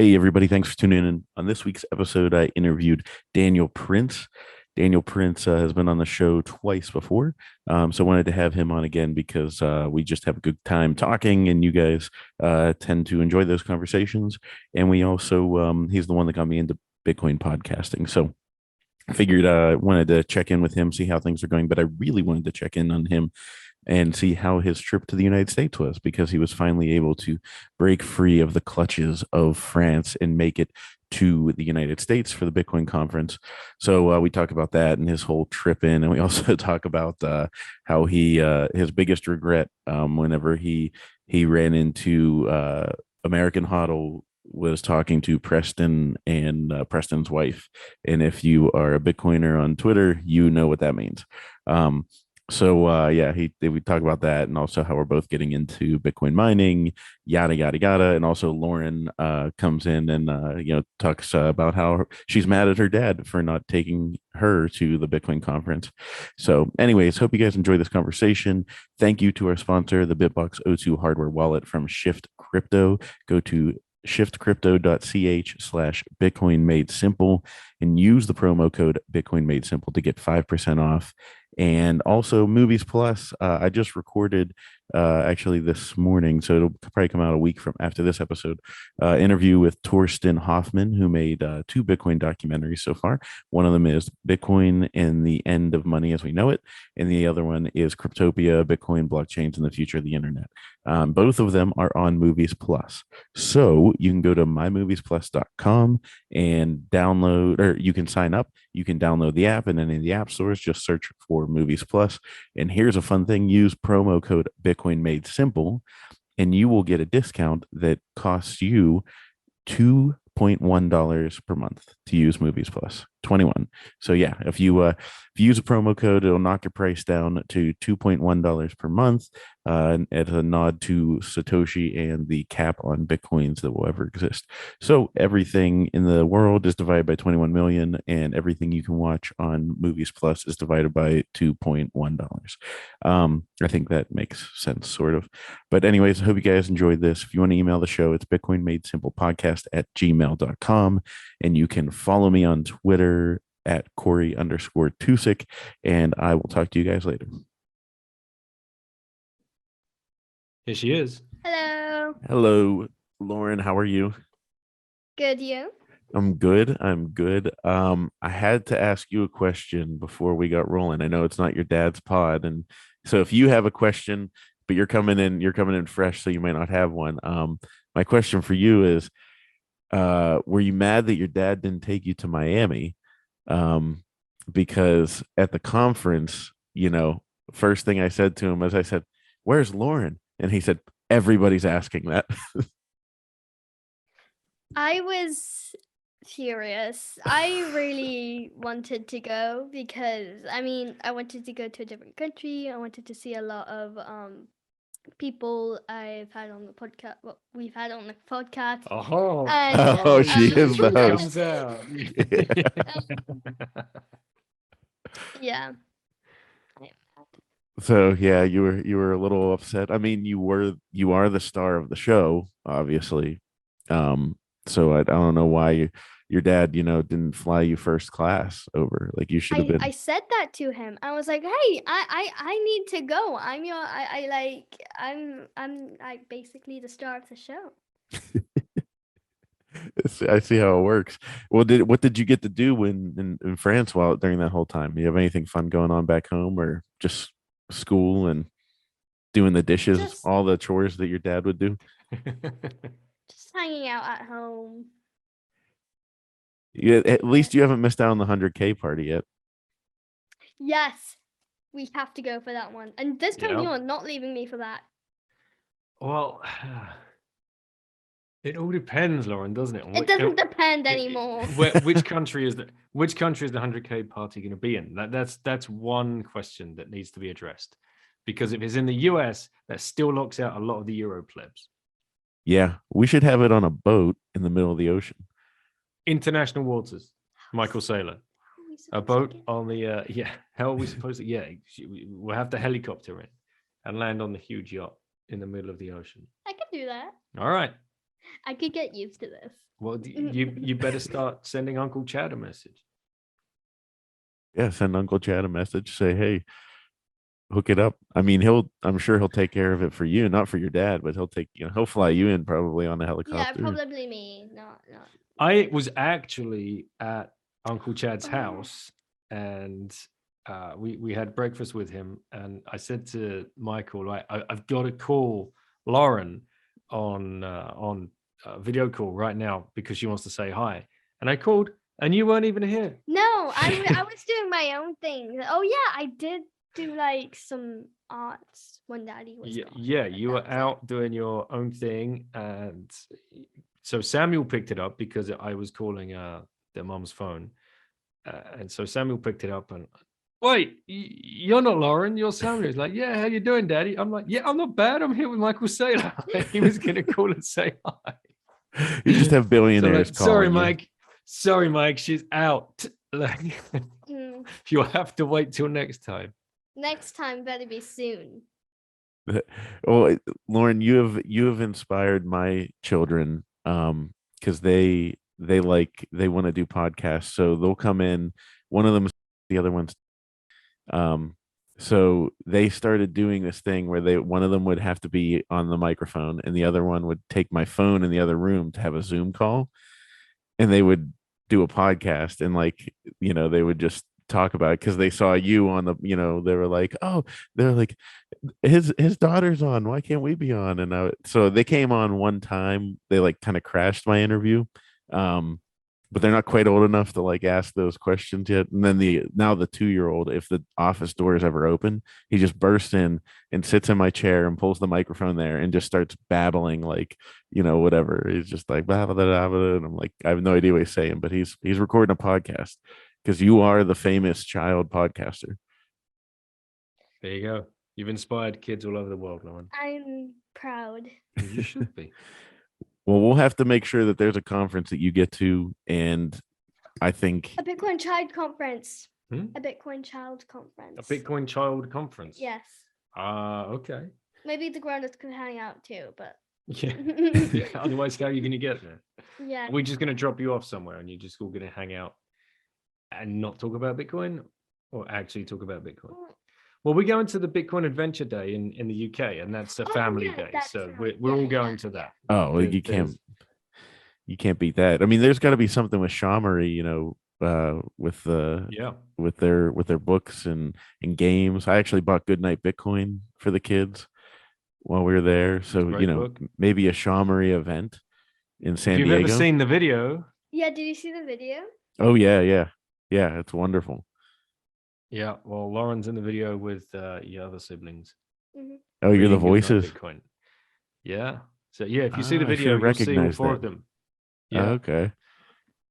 Hey, everybody. Thanks for tuning in. On this week's episode, I interviewed Daniel Prince. Daniel Prince has been on the show twice before. So I wanted to have him on again because we just have a good time talking, and you guys tend to enjoy those conversations. And we also, he's the one that got me into Bitcoin podcasting. So I figured I wanted to check in with him, see how things are going, but I really wanted to check in on him and see how his trip to the United States was because he was finally able to break free of the clutches of France and make it to the United States for the Bitcoin conference. So we talk about that and his whole trip in, and we also talk about how he his biggest regret whenever he ran into American Hodl was talking to Preston and Preston's wife. And if you are a Bitcoiner on Twitter, you know what that means. Um, yeah, we talk about that and also how we're both getting into Bitcoin mining, yada yada yada. And also Lauren comes in and talks about how she's mad at her dad for not taking her to the Bitcoin conference. So, anyways, hope you guys enjoy this conversation. Thank you to our sponsor, the Bitbox O2 hardware wallet from Shift Crypto. Go to shiftcrypto.ch/Bitcoin made simple and use the promo code Bitcoin made simple to get 5% off. And also Movies Plus. I just recorded actually this morning, so it'll probably come out a week from after this episode. Interview with Torsten Hoffman, who made two Bitcoin documentaries so far. One of them is Bitcoin and the End of Money as We Know It, and the other one is Cryptopia, Bitcoin, Blockchains, and the Future of the Internet. Both of them are on Movies Plus. So you can go to mymoviesplus.com and download, or you can sign up. You can download the app in any of the app stores. Just search for Movies Plus. And here's a fun thing: use promo code Bitcoin Made Simple, and you will get a discount that costs you $2.1 per month to use Movies Plus. 21. So yeah, if you use a promo code, it'll knock your price down to $2.1 per month. As a nod to Satoshi and the cap on Bitcoins that will ever exist. So everything in the world is divided by 21 million, and everything you can watch on Movies Plus is divided by $2.1. I think that makes sense, sort of. But anyways, I hope you guys enjoyed this. If you want to email the show, it's bitcoinmadesimplepodcast@gmail.com. And you can follow me on Twitter at Cory_Tusick. And I will talk to you guys later. Here she is. Hello. Hello, Lauren. How are you? Good, you? I'm good. I had to ask you a question before we got rolling. I know it's not your dad's pod, and so if you have a question, but you're coming in fresh, so you might not have one. My question for you is, were you mad that your dad didn't take you to Miami? Because at the conference, first thing I said to him was, I said, "Where's Lauren?" And he said, "Everybody's asking that." I was furious. I really wanted to go because, I wanted to go to a different country. I wanted to see a lot of people I've had on the podcast. What we've had on the podcast. Oh, Oh, she is the host. Comes out. Yeah. So yeah, you were a little upset. I mean, you are the star of the show, obviously. So I don't know why your dad, didn't fly you first class over. Like you should have been. I said that to him. I was like, "Hey, I need to go. I'm your I like I'm like basically the star of the show." I see how it works. Well, what did you get to do when in France while during that whole time? Do you have anything fun going on back home, or just school and doing the dishes, Just all the chores that your dad would do? just hanging out at home. Yeah, at least you haven't missed out on the 100K party yet. Yes, we have to go for that one. And this time Yep. you're not leaving me for that. Well, it all depends, Lauren, doesn't it? It doesn't depend anymore. Which country is the 100K party going to be in? That's one question that needs to be addressed. Because if it's in the US, that still locks out a lot of the Euro plebs. Yeah, we should have it on a boat in the middle of the ocean. International waters, Michael Saylor. A boat on the how are we supposed to we'll have to helicopter in and land on the huge yacht in the middle of the ocean. I can do that. All right. I could get used to this. Well, you better start sending Uncle Chad a message. Yeah, send Uncle Chad a message. Say, hey, hook it up. I mean, I'm sure he'll take care of it for you, not for your dad, but he'll fly you in probably on a Yeah, helicopter. probably me. Not. I was actually at Uncle Chad's Oh. house, and we had breakfast with him, and I said to Michael, like, I've got to call Lauren on video call right now because she wants to say hi. And I called, and you weren't even here. No, I was doing my own thing. Oh yeah, I did do like some arts when Daddy was gone. Yeah, but you that were was it. out doing your own thing, and so Samuel picked it up because I was calling their mom's phone, and so Samuel picked it up and, wait, you're not Lauren, you're Samuel. He's like, yeah, how you doing, Daddy? I'm like, yeah, I'm not bad. I'm here with Michael Saylor. He was gonna call and say hi. You just have So billionaires like, calling you. sorry, Mike, she's out. Like, Mm, you'll have to wait till next time. next time better be soon. Well, Lauren, you have inspired my children because they want to do podcasts, so they'll come in. One of them, the other one's so they started doing this thing where one of them would have to be on the microphone and the other one would take my phone in the other room to have a Zoom call, and they would do a podcast, and like, they would just talk about it because they saw you on the, they were like, oh, they're like, his daughter's on, why can't we be on? And so they came on one time. They like kind of crashed my interview, but they're not quite old enough to like ask those questions yet. And then now the 2-year-old, if the office door is ever open, he just bursts in and sits in my chair and pulls the microphone there and just starts babbling, like, whatever. He's just like blah, blah, blah, blah, and I'm like, I have no idea what he's saying, but he's recording a podcast because you are the famous child podcaster. There you go. You've inspired kids all over the world, Lauren. I'm proud. You should be. Well, we'll have to make sure that there's a conference that you get to, and I think A Bitcoin Child Conference. Hmm? A Bitcoin Child Conference. A Bitcoin Child Conference. Yes. Okay. Maybe the grown-ups could hang out too, but Yeah. Yeah. Otherwise, how are you going to get there? yeah. Are we just going to drop you off somewhere and you're just all going to hang out and not talk about Bitcoin, or actually talk about Bitcoin? Well, we're going to the Bitcoin Adventure Day in the UK, and that's a family yeah, day. that's So right. we're all Yeah, going yeah, to that. well, There- you there's- can't beat that. I mean, there's got to be something with Shamory, with Yeah. with their books and games. I actually bought Goodnight Bitcoin for the kids while we were there. So, Great book. maybe a Shamory event in San If you've Diego. ever seen the video, Yeah, did you see the video? Oh yeah, yeah. Yeah, it's wonderful. yeah, well, Lauren's in the video with your other siblings. Mhm. Oh, you're the reading Goodnight voices. Bitcoin. Yeah. So yeah, if you see the I video, should you'll see all recognize four that. of them. Oh, Yeah. okay.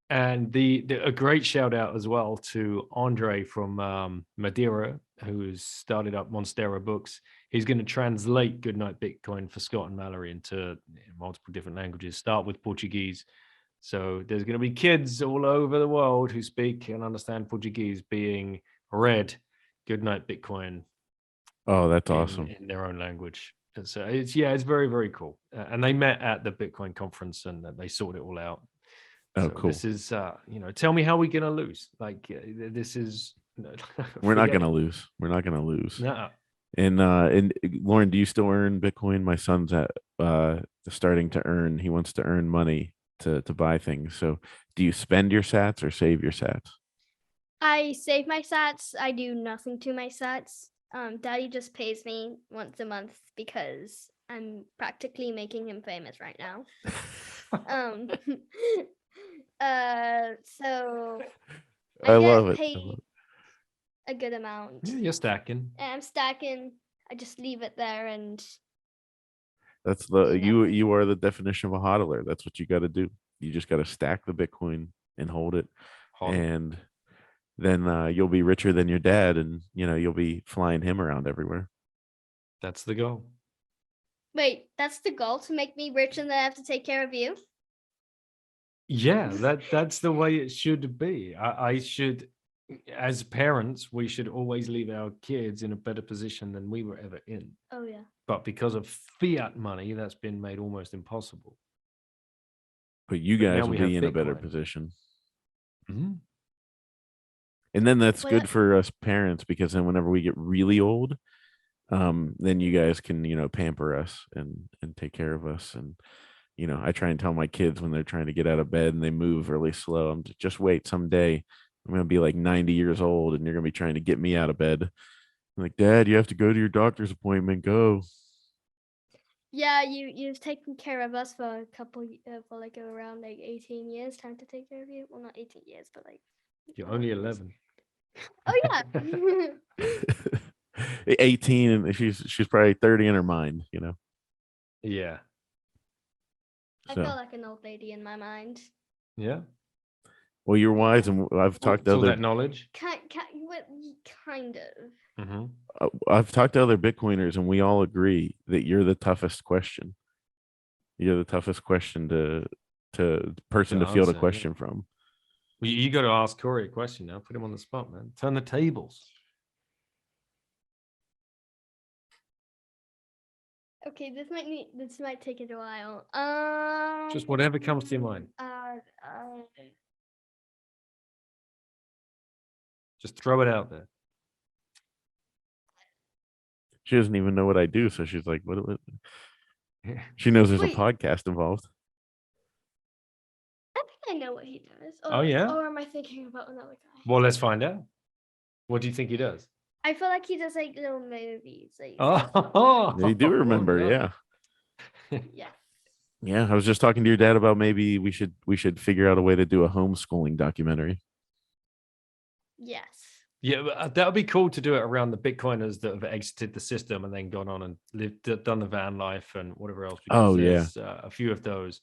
And a great shout out as well to Andre from Madeira, who's started up Monstera Books. He's going to translate Goodnight Bitcoin for Scott and Mallory into multiple different languages. Start with Portuguese. So there's going to be kids all over the world who speak and understand Portuguese being read Goodnight Bitcoin Oh, that's awesome. in their own language. And so it's very, very cool. And they met at the Bitcoin conference and they sorted it all out. Oh, So cool. this is, tell me how we're gonna lose. Like this is. We're not forget gonna it. lose. We're not gonna lose. Nuh-uh. And Lauren, do you still earn Bitcoin? My son's starting to earn. He wants to earn money to buy things. So, do you spend your sats or save your sats? I save my sats. I do nothing to my sats. Daddy just pays me once a month because I'm practically making him famous right now. Um, so I get love it. paid a good amount. Yeah, you're stacking. And I'm stacking. I just leave it there, and That's You you are the definition of a hodler. That's what you got to do. You just got to stack the Bitcoin and hold it, Hodl. and then you'll be richer than your dad, and you'll be flying him around everywhere. That's the goal. wait, that's the goal, to make me rich and then I have to take care of you? Yeah, that's the way it should be. I should, as parents, we should always leave our kids in a better position than we were ever in. Oh yeah. But because of fiat money, that's been made almost impossible. But you But now guys will we have be in a better Bitcoin. position. Mhm. And then that's Well, good for us parents, because then whenever we get really old, then you guys can, pamper us and take care of us. And, I try and tell my kids when they're trying to get out of bed and they move really slow, just wait, someday I'm going to be like 90 years old and you're going to be trying to get me out of bed. I'm like, Dad, you have to go to your doctor's appointment. Go. yeah, you've taken care of us for a couple for like around like 18 years. Time to take care of you. Well, not 18 years, but like You're 12 only years. 11. Oh yeah. 18, and she's probably 30 in her mind, Yeah. I So, feel like an old lady in my mind. Yeah. well, you're wise, and I've talked to All other that knowledge. Kind of. Hmm. I've talked to other Bitcoiners, and we all agree that you're the toughest question. You're the toughest question to person to field a answer, yeah. question from. Well, you got to ask Cory a question now. Put him on the spot, man. Turn the tables. Okay, this might take it a while. Just whatever comes to your mind. Just throw it out there. She doesn't even know what I do, so she's like, "What?" She knows there's Wait. a podcast involved. I think I know what he does. Oh, yeah? Or am I thinking about another guy? Well, let's find out. What do you think he does? I feel like he does like little movies. Like, Oh, They do remember, no. yeah. yeah. Yeah, I was just talking to your dad about maybe we should figure out a way to do a homeschooling documentary. Yes. Yeah, but that would be cool to do it around the Bitcoiners that have exited the system and then gone on and done the van life and whatever else. Because Oh, yeah. there's a few of those.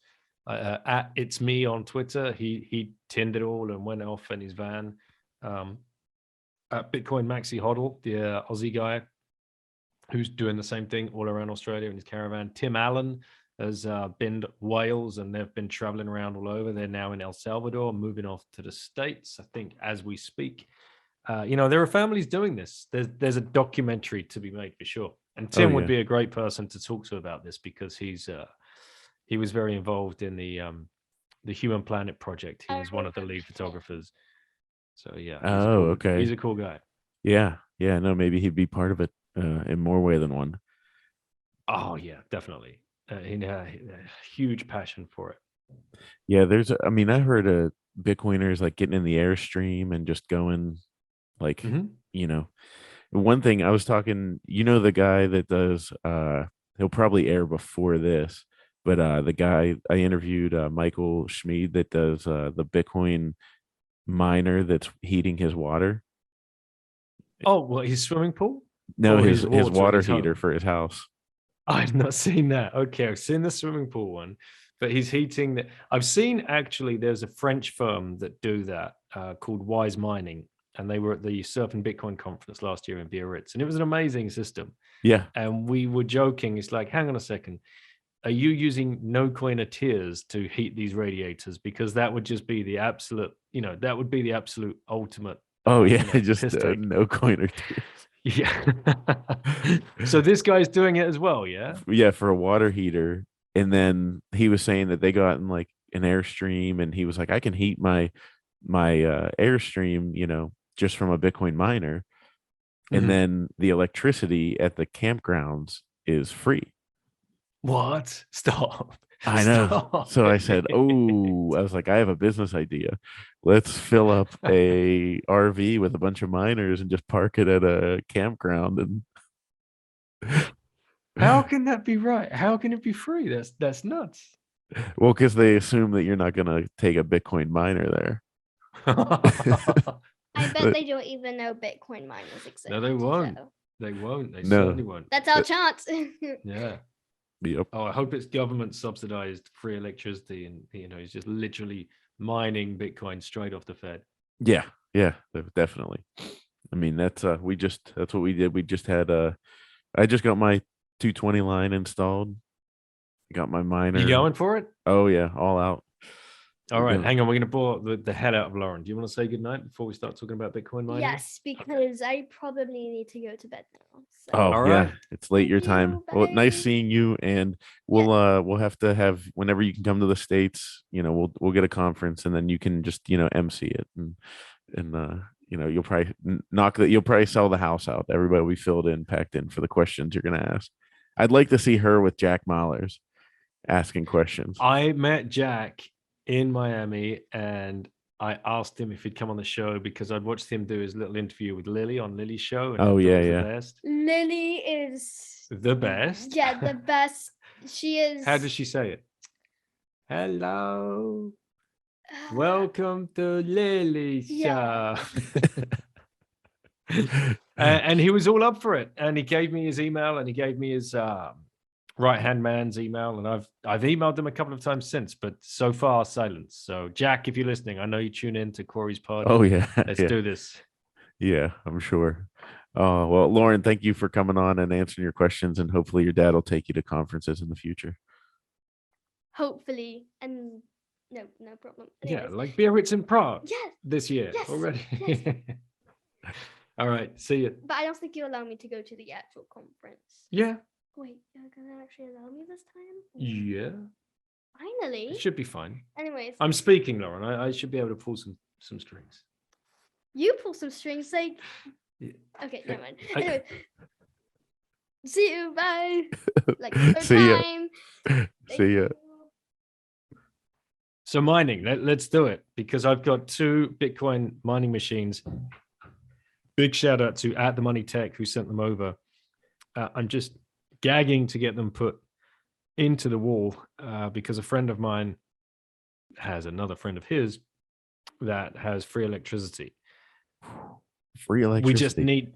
At It's Me on Twitter, he tinned it all and went off in his van. At Bitcoin Maxi Hodl, the Aussie guy who's doing the same thing all around Australia in his caravan. Tim Allen has been to Wales and they've been traveling around all over. They're now in El Salvador, moving off to the States, I think, as we speak. There are families doing this. There's a documentary to be made for sure. And Tim would be a great person to talk to about this because he was very involved in the Human Planet Project. He was one of the lead photographers. So yeah. Okay. He's a cool guy. Yeah. No, maybe he'd be part of it in more way than one. Oh yeah, definitely. He had a huge passion for it. Yeah, I heard Bitcoiners like getting in the Airstream and just going like, one thing I was talking, the guy that does, he'll probably air before this, but the guy I interviewed, Michael Schmid, that does the Bitcoin miner that's heating his water. Oh, well, his swimming pool? No, Or his water in water his home? heater for his house. I've not seen that. Okay, I've seen the swimming pool one, but he's heating the. I've seen actually. There's a French firm that do that called Wise Mining, and they were at the Surf and Bitcoin conference last year in Biarritz, and it was an amazing system. Yeah. And we were joking. It's like, hang on a second, are you using no coiner tiers to heat these radiators? Because that would just be the absolute. That would be the absolute ultimate. Oh yeah, just piss take. no coiner tiers. Yeah. So this guy's doing it as well, yeah? Yeah, for a water heater. And then he was saying that they got in like an Airstream, and he was like, I can heat my Airstream, just from a Bitcoin miner. And then the electricity at the campgrounds is free. What? Stop. I know. Stop So I it. said, I was like, I have a business idea. Let's fill up a RV with a bunch of miners and just park it at a campground. And How can that be right? How can it be free? That's nuts. well, because they assume that you're not going to take a Bitcoin miner there. I bet they don't even know Bitcoin miners exist. No, they won't. So. They won't. They No. certainly won't. That's our chance. Yeah. Yep. Oh, I hope it's government subsidized free electricity, and he's just literally mining Bitcoin straight off the Fed. Yeah, definitely. I mean, that's what we did. We just had I just got my 220 line installed. Got my miner. You going for it? Oh yeah, all out. All We'll right, go. hang on. We're going to bore the head out of Lauren. Do you want to say goodnight before we start talking about Bitcoin mining? Yes, because I probably need to go to bed now. So. Oh All yeah, right. it's late Thank your time. you, Well, nice bye. seeing you, and we'll have to have whenever you can come to the States. We'll get a conference, and then you can just MC it, and you'll probably you'll probably sell the house out. Everybody will be filled in, packed in for the questions you're gonna ask. I'd like to see her with Jack Mahlers asking questions. I met Jack in Miami, and I asked him if he'd come on the show because I'd watched him do his little interview with Lily on Lily's show, and I thought it was the best. Lily is The best. Yeah, the best. She is. How does she say it? Hello. Welcome to Lily's Yeah. show. And he was all up for it. And he gave me his email, and he gave me his right-hand man's email. And I've emailed him a couple of times since, but so far silence. So Jack, if you're listening, I know you tune in to Cory's pod. Oh yeah, Let's yeah. do this. Yeah, I'm sure. Well, Lauren, thank you for coming on and answering your questions, and hopefully your dad will take you to conferences in the future. Hopefully, and no problem. Yeah, Anyways. like Biarritz in Prague. Yes. This year already. Yes. All right, see you. But I don't think you allow me to go to the actual conference. Yeah. Wait, you're gonna actually allow me this time? Yeah. Finally. It should be fine. Anyways. I'm speaking, Lauren. I should be able to pull some strings. You pull some strings, like. Yeah. Okay, never mind. Anyway. See you. Bye. Like See ya. time. See ya. So mining, let's do it, because I've got 2 Bitcoin mining machines. Big shout out to At The Money Tech who sent them over. I'm just gagging to get them put into the wall because a friend of mine has another friend of his that has free electricity. Free electricity. We just need.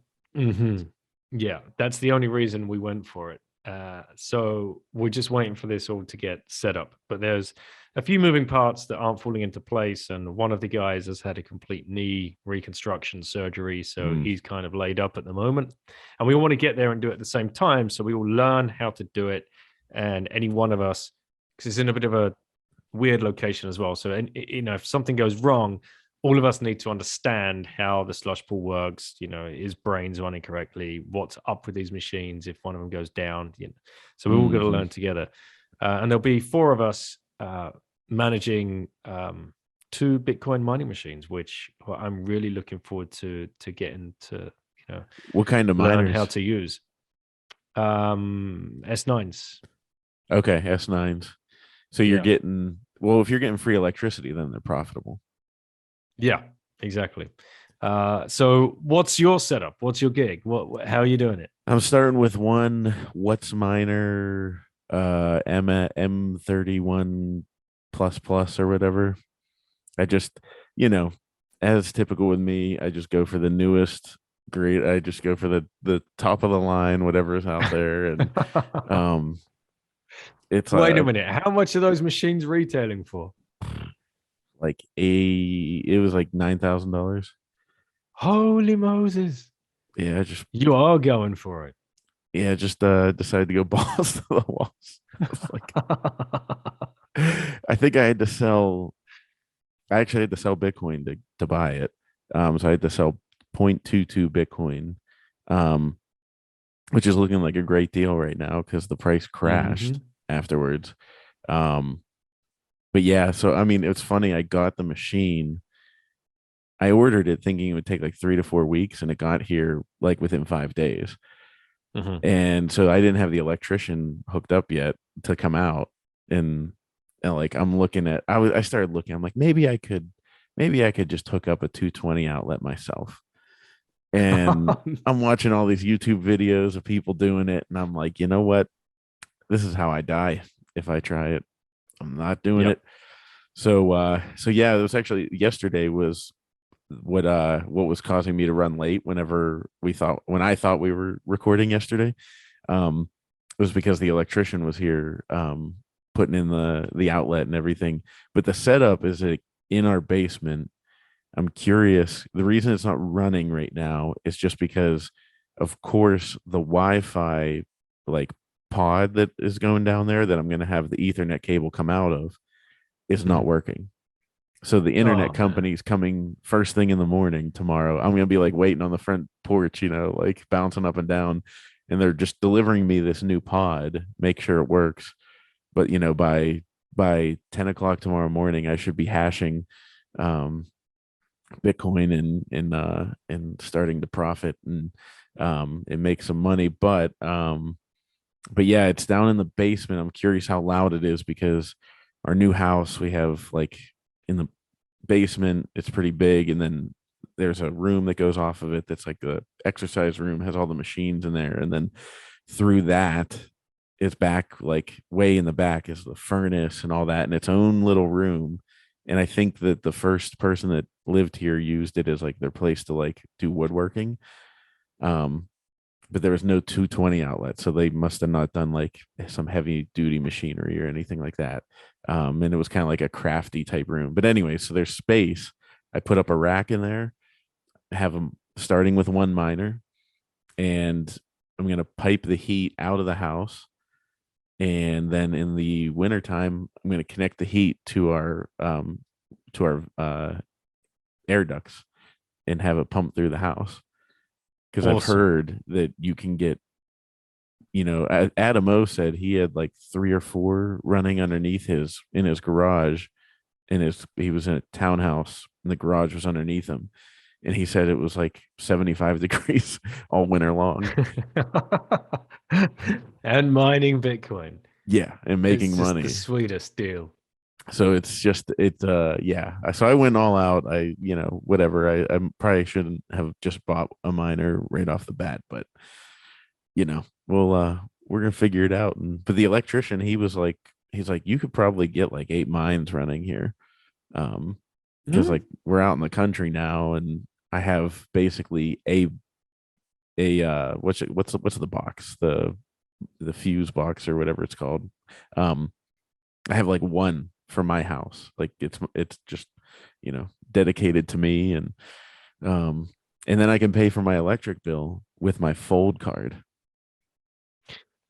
Yeah, that's the only reason we went for it. So we're just waiting for this all to get set up. But there's a few moving parts that aren't falling into place. And one of the guys has had a complete knee reconstruction surgery. So he's kind of laid up at the moment. And we want to get there and do it at the same time. So we will learn how to do it. And any one of us, because it's in a bit of a weird location as well. So, if something goes wrong, all of us need to understand how the slush pool works. Is brains running correctly? What's up with these machines if one of them goes down? So we're all going to learn together. And there'll be 4 of us managing 2 Bitcoin mining machines, which I'm really looking forward to getting to, what kind of learn miners? how to use. S9s. Okay, S9s. So you're getting, well, if you're getting free electricity, then they're profitable. Yeah, exactly. So what's your setup? What's your gig? How are you doing it? I'm starting with one What's Miner M31 plus or whatever. I just, as typical with me, I just go for the newest great. I just go for the top of the line, whatever is out there. And it's wait a minute. How much are those machines retailing for? It was like $9,000. Holy Moses. Yeah, you are going for it. Yeah, just decided to go balls to the walls. I think I actually had to sell Bitcoin to buy it. So I had to sell 0.22 Bitcoin, which is looking like a great deal right now because the price crashed afterwards. But yeah, so I mean, it's funny. I got the machine. I ordered it thinking it would take like 3 to 4 weeks, and it got here like within 5 days. And so I didn't have the electrician hooked up yet to come out. And like I'm looking at, I started looking. I'm like, maybe I could just hook up a 220 outlet myself. And I'm watching all these YouTube videos of people doing it, and I'm like, you know what? This is how I die if I try it. I'm not doing it. So yeah, it was actually yesterday was what was causing me to run late when I thought we were recording yesterday. It was because the electrician was here putting in the outlet and everything. But the setup is in our basement. I'm curious. The reason it's not running right now is just because, of course, the Wi-Fi like pod that is going down there that I'm going to have the Ethernet cable come out of is not working. So the internet Oh man. company's coming first thing in the morning tomorrow. I'm gonna be like waiting on the front porch, like bouncing up and down, and they're just delivering me this new pod, make sure it works. But by 10 o'clock tomorrow morning, I should be hashing um Bitcoin and starting to profit and make some money. But yeah, it's down in the basement. I'm curious how loud it is because our new house we have like in the basement, it's pretty big, and then there's a room that goes off of it that's like the exercise room, has all the machines in there, and then through that is back like way in the back is the furnace and all that in its own little room. And I think that the first person that lived here used it as like their place to like do woodworking. Um, but there was no 220 outlet, so they must have not done like some heavy duty machinery or anything like that. And it was kind of like a crafty type room. But anyway, so there's space. I put up a rack in there, have them starting with one miner, and I'm gonna pipe the heat out of the house. And then in the wintertime, I'm gonna connect the heat to our air ducts and have it pump through the house. Because I've Awesome. heard that you can get Adam O said he had like three or four running underneath his in his garage. He was in a townhouse and the garage was underneath him. And he said it was like 75 degrees all winter long. And mining Bitcoin. Yeah. And It's making just the money. sweetest deal. So yeah. So I went all out. Whatever. I probably shouldn't have just bought a miner right off the bat, but we're gonna figure it out. But the electrician, he's like, you could probably get like 8 mines running here. Because Mm. like we're out in the country now, and I have basically what's the box, the fuse box or whatever it's called. I have like one for my house. Like it's just dedicated to me, um and then I can pay for my electric bill with my fold card.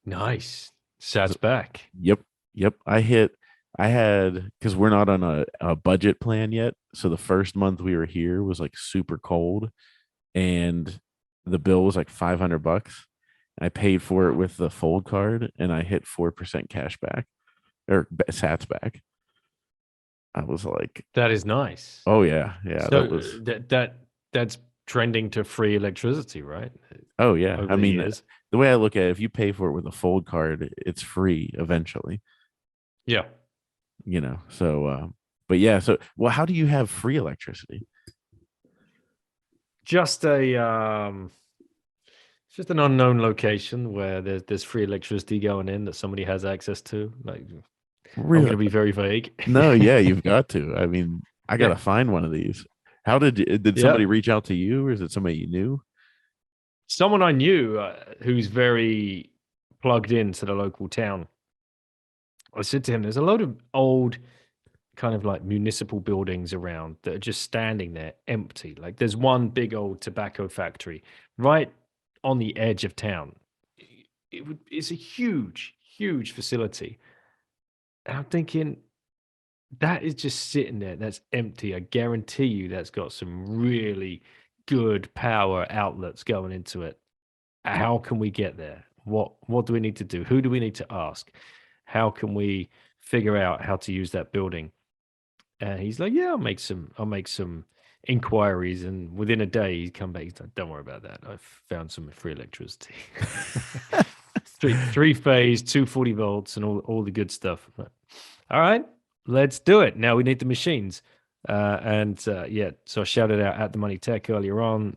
Nice. Sats back. Yep. Yep. I had, because we're not on a budget plan yet. So the first month we were here was like super cold and the bill was like $500. I paid for it with the fold card and I hit 4% cash back or sats back. I was like, That is nice. oh yeah. Yeah. So That was, that's trending to free electricity, right? oh yeah. Over I the mean, years. the way I look at it, if you pay for it with a fold card, it's free eventually, Yeah. So, but yeah. So, well, how do you have free electricity? Just just an unknown location where there's free electricity going in that somebody has access to. Like, I'm Really? going to be very vague. No, yeah, you've got to. I mean, I Yeah. gotta find one of these. How did Yeah. somebody reach out to you, or is it somebody you knew? Someone I knew who's very plugged into the local town. I said to him, "There's a load of old kind of like municipal buildings around that are just standing there empty. Like there's one big old tobacco factory right on the edge of town. It's a huge, huge facility. And I'm thinking that is just sitting there. That's empty. I guarantee you that's got some really good power outlets going into it. How can we get there? What do we need to do? Who do we need to ask? How can we figure out how to use that building?" And he's like, "Yeah, I'll make some inquiries." And within a day, he'd come back. He's like, "Don't worry about that. I've found some free electricity, three phase, 240 volts, and all the good stuff." I'm like, all right, let's do it. Now we need the machines. Yeah, so I shouted out at the Money Tech earlier on.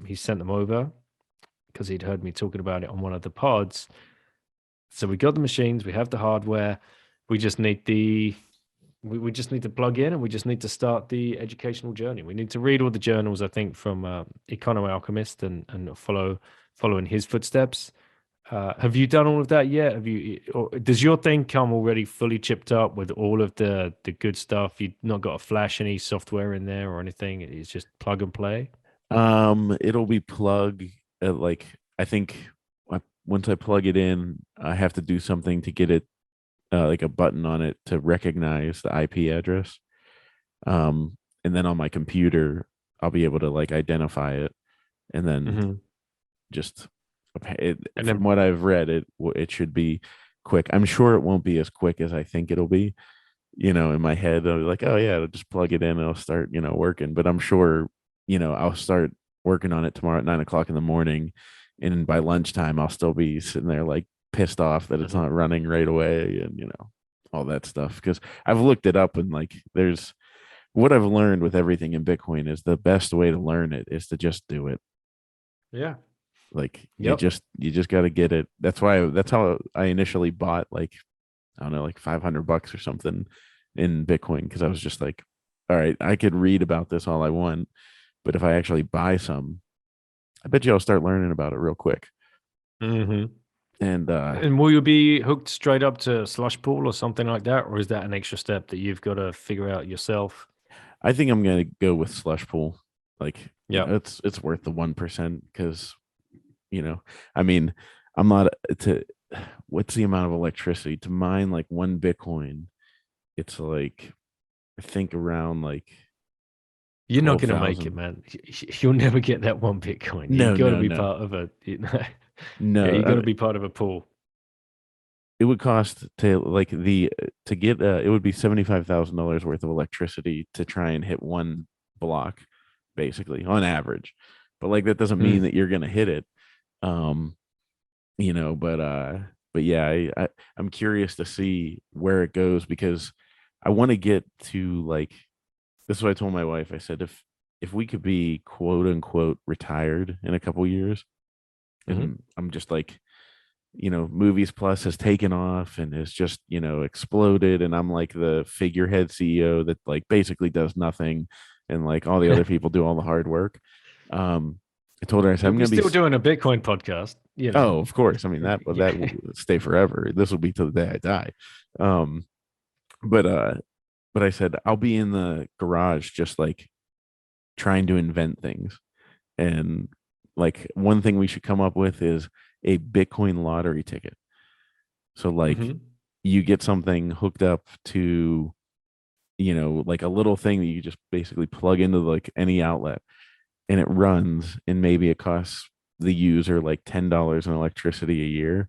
He sent them over because he'd heard me talking about it on one of the pods. So we got the machines, we have the hardware. We just need we just need to plug in and we just need to start the educational journey. We need to read all the journals, I think, from Econo Alchemist and follow in his footsteps. Have you done all of that yet? Or does your thing come already fully chipped up with all of the good stuff? You've not got to flash any software in there or anything. It's just plug and play. It'll be plug. Like I think once I plug it in, I have to do something to get it, like a button on it to recognize the IP address. And then on my computer, I'll be able to like identify it, and then Mhm. just And from then what I've read, it should be quick. I'm sure it won't be as quick as I think it'll be. In my head, I'll be like, oh yeah, I'll just plug it in and it'll start, working. But I'm sure, I'll start working on it tomorrow at 9 o'clock in the morning. And by lunchtime, I'll still be sitting there like pissed off that it's Mhm. not running right away and, all that stuff. Because I've looked it up and like there's what I've learned with everything in Bitcoin is the best way to learn it is to just do it. Yeah. Like Yep. you just got to get it. That's how I initially bought like I don't know, like $500 or something in Bitcoin because I was just like, all right, I could read about this all I want, but if I actually buy some, I bet you I'll start learning about it real quick. Mhm. And And will you be hooked straight up to slush pool or something like that, or is that an extra step that you've got to figure out yourself? I think I'm gonna go with slush pool. Like, Yep. it's worth the 1% because you know, I mean, I'm not to what's the amount of electricity to mine like one Bitcoin? It's like I think around like You're not going to make it, 12,000. man. You'll never get that one Bitcoin. You No, got to no, be no, part of a, yeah, no. you got to be part of a pool. It would cost to like the to get it would be $75,000 worth of electricity to try and hit one block, basically on average. But like that doesn't Mm. mean that you're gonna hit it. Um, but yeah, I'm curious to see where it goes because I want to get to like this is what I told my wife. I said if we could be quote unquote retired in a couple years, Hmm. and I'm just like Movies Plus has taken off and has just, exploded. And I'm like the figurehead CEO that like basically does nothing. And like all the other people do all the hard work. Um, I told her, I said, You'll I'm be going to still be, doing a Bitcoin podcast, oh, of course. I mean, that Yeah. will stay forever. This will be till the day I die. Um, but, uh, but I said, I'll be in the garage just like trying to invent things. And like one thing we should come up with is a Bitcoin lottery ticket. So like Hmm. you get something hooked up to, like a little thing that you just basically plug into like any outlet and it runs and maybe it costs the user like $10 in electricity a year,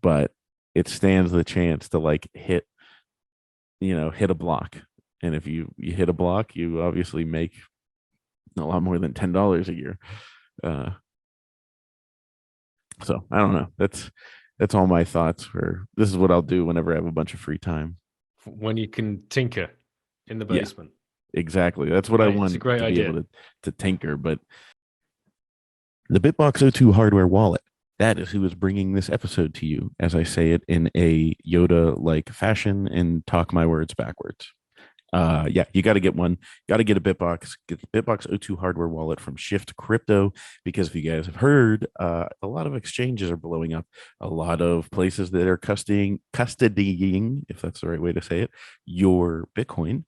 but it stands the chance to like hit a block. And if you hit a block, you obviously make a lot more than $10 a year. Uh, so I don't know. That's all my thoughts for this is what I'll do whenever I have a bunch of free time. When you can tinker in the Yeah, basement. exactly. That's what I It's a want great to be able idea. to tinker. But the Bitbox O2 hardware wallet, that is who is bringing this episode to you, as I say it in a Yoda like fashion and talk my words backwards. Yeah, you got to get one. Got to get a Bitbox. Get the Bitbox O2 hardware wallet from Shift Crypto because if you guys have heard, a lot of exchanges are blowing up. A lot of places that are custodying, if that's the right way to say it, your Bitcoin.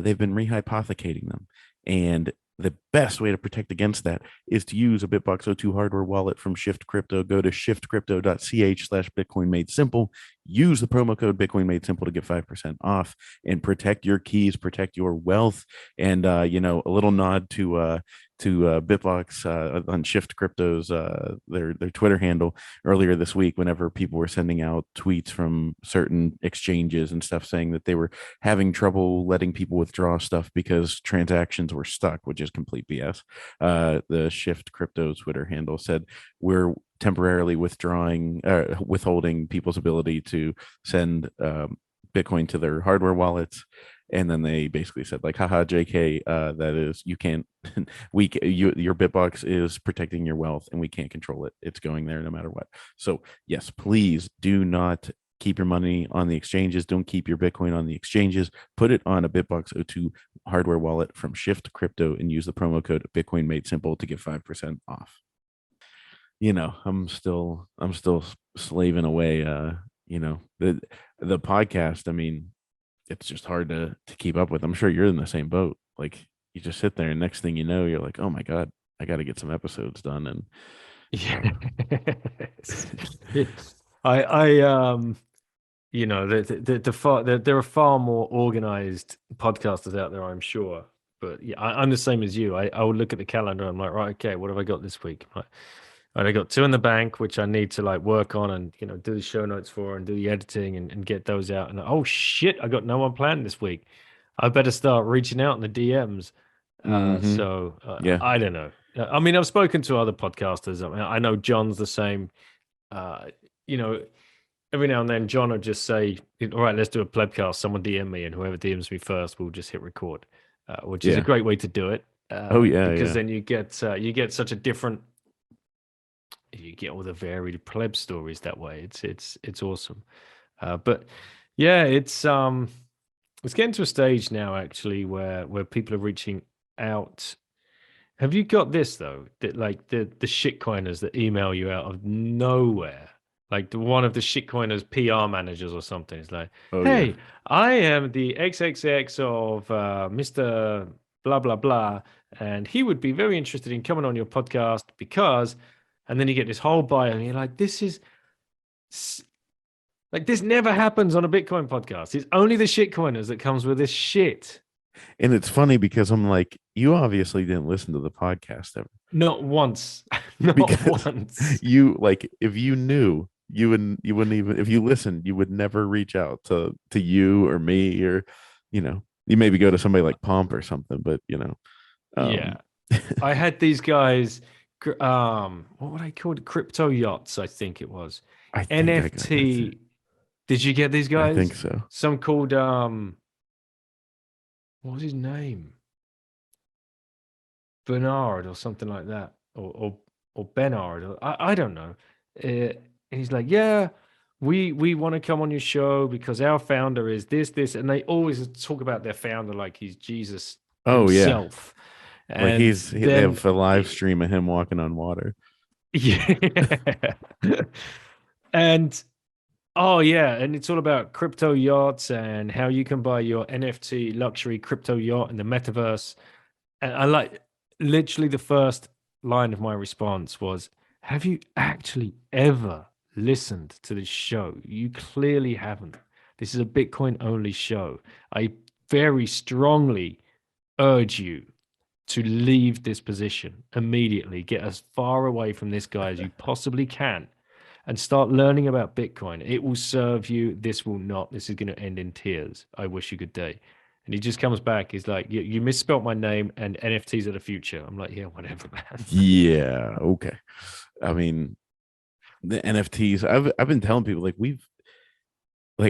They've been rehypothecating them, and the best way to protect against that is to use a Bitbox O2 hardware wallet from Shift Crypto. Go to shiftcrypto.ch/Bitcoin made simple. Use the promo code Bitcoin made simple to get 5% off and protect your keys, protect your wealth. And a little nod to Bitbox on Shift Crypto's their Twitter handle earlier this week. Whenever people were sending out tweets from certain exchanges and stuff saying that they were having trouble letting people withdraw stuff because transactions were stuck, which is complete BS. The Shift Crypto Twitter handle said we're temporarily withholding people's ability to send Bitcoin to their hardware wallets. And then they basically said like, haha, JK, that is, you can't, your Bitbox is protecting your wealth and we can't control it. It's going there no matter what. So yes, please do not keep your money on the exchanges. Don't keep your Bitcoin on the exchanges. Put it on a Bitbox O2 hardware wallet from Shift Crypto and use the promo code Bitcoin made simple to get 5% off. I'm still slaving away. The podcast. I mean, it's just hard to keep up with. I'm sure you're in the same boat. Like you just sit there, and next thing you know, you're like, oh my god, I got to get some episodes done. And Yes. Yeah. I you know, there are far more organized podcasters out there, I'm sure. But yeah, I'm the same as you. I will look at the calendar. I'm like, right, okay, what have I got this week? Right, I got 2 in the bank, which I need to like work on and do the show notes for and do the editing and get those out. And oh shit, I got no one planned this week. I better start reaching out in the DMs. Mm-hmm. Yeah. I don't know. I mean, I've spoken to other podcasters. I mean, I know John's the same. Uh, you know, every now and then John will just say, "All right, let's do a plebcast." Someone DM me, and whoever DMs me first, we'll just hit record, which is a Yeah. great way to do it. Oh yeah. Because Yeah. then you get such a different, you get all the varied pleb stories that way. It's awesome. But yeah, it's getting to a stage now actually where people are reaching out. Have you got this though? That like the shitcoiners that email you out of nowhere, like one of the shitcoiners PR managers or something. It's like, Oh yeah. hey, I am the XXX of Mr. Blah blah blah, and he would be very interested in coming on your podcast because, and then you get this whole bio, and you're like, like this never happens on a Bitcoin podcast. It's only the shitcoiners that comes with this shit. And it's funny because I'm like, you obviously didn't listen to the podcast ever. Not once. Not Because once. you like, if you knew, you wouldn't even, if you listened, you would never reach out to you or me, or you maybe go to somebody like Pomp or something, but Yeah. um I had these guys, what were they called? Crypto yachts, I think it was. I think I got that too. NFT. Did you get these I guys? think so. Some called what was his name? Bernard or something like that. Or Bernard. Or, I don't know. And he's like, yeah, we want to come on your show because our founder is this, and they always talk about their founder like he's Jesus Oh yeah. himself. Like And they then have a live stream of him walking on water. yeah. And oh yeah, and it's all about crypto yachts and how you can buy your NFT luxury crypto yacht in the metaverse. And I like literally the first line of my response was, have you actually ever listened to this show? You clearly haven't. This is a Bitcoin only show. I very strongly urge you to leave this position immediately. Get as far away from this guy as you possibly can and start learning about Bitcoin. It will serve you. This will not. This is going to end in tears. I wish you good day. And he just comes back. He's like, you misspelt my name and NFTs are the future. I'm like, yeah, whatever, man. Yeah. Okay. I mean, the NFTs, I've been telling people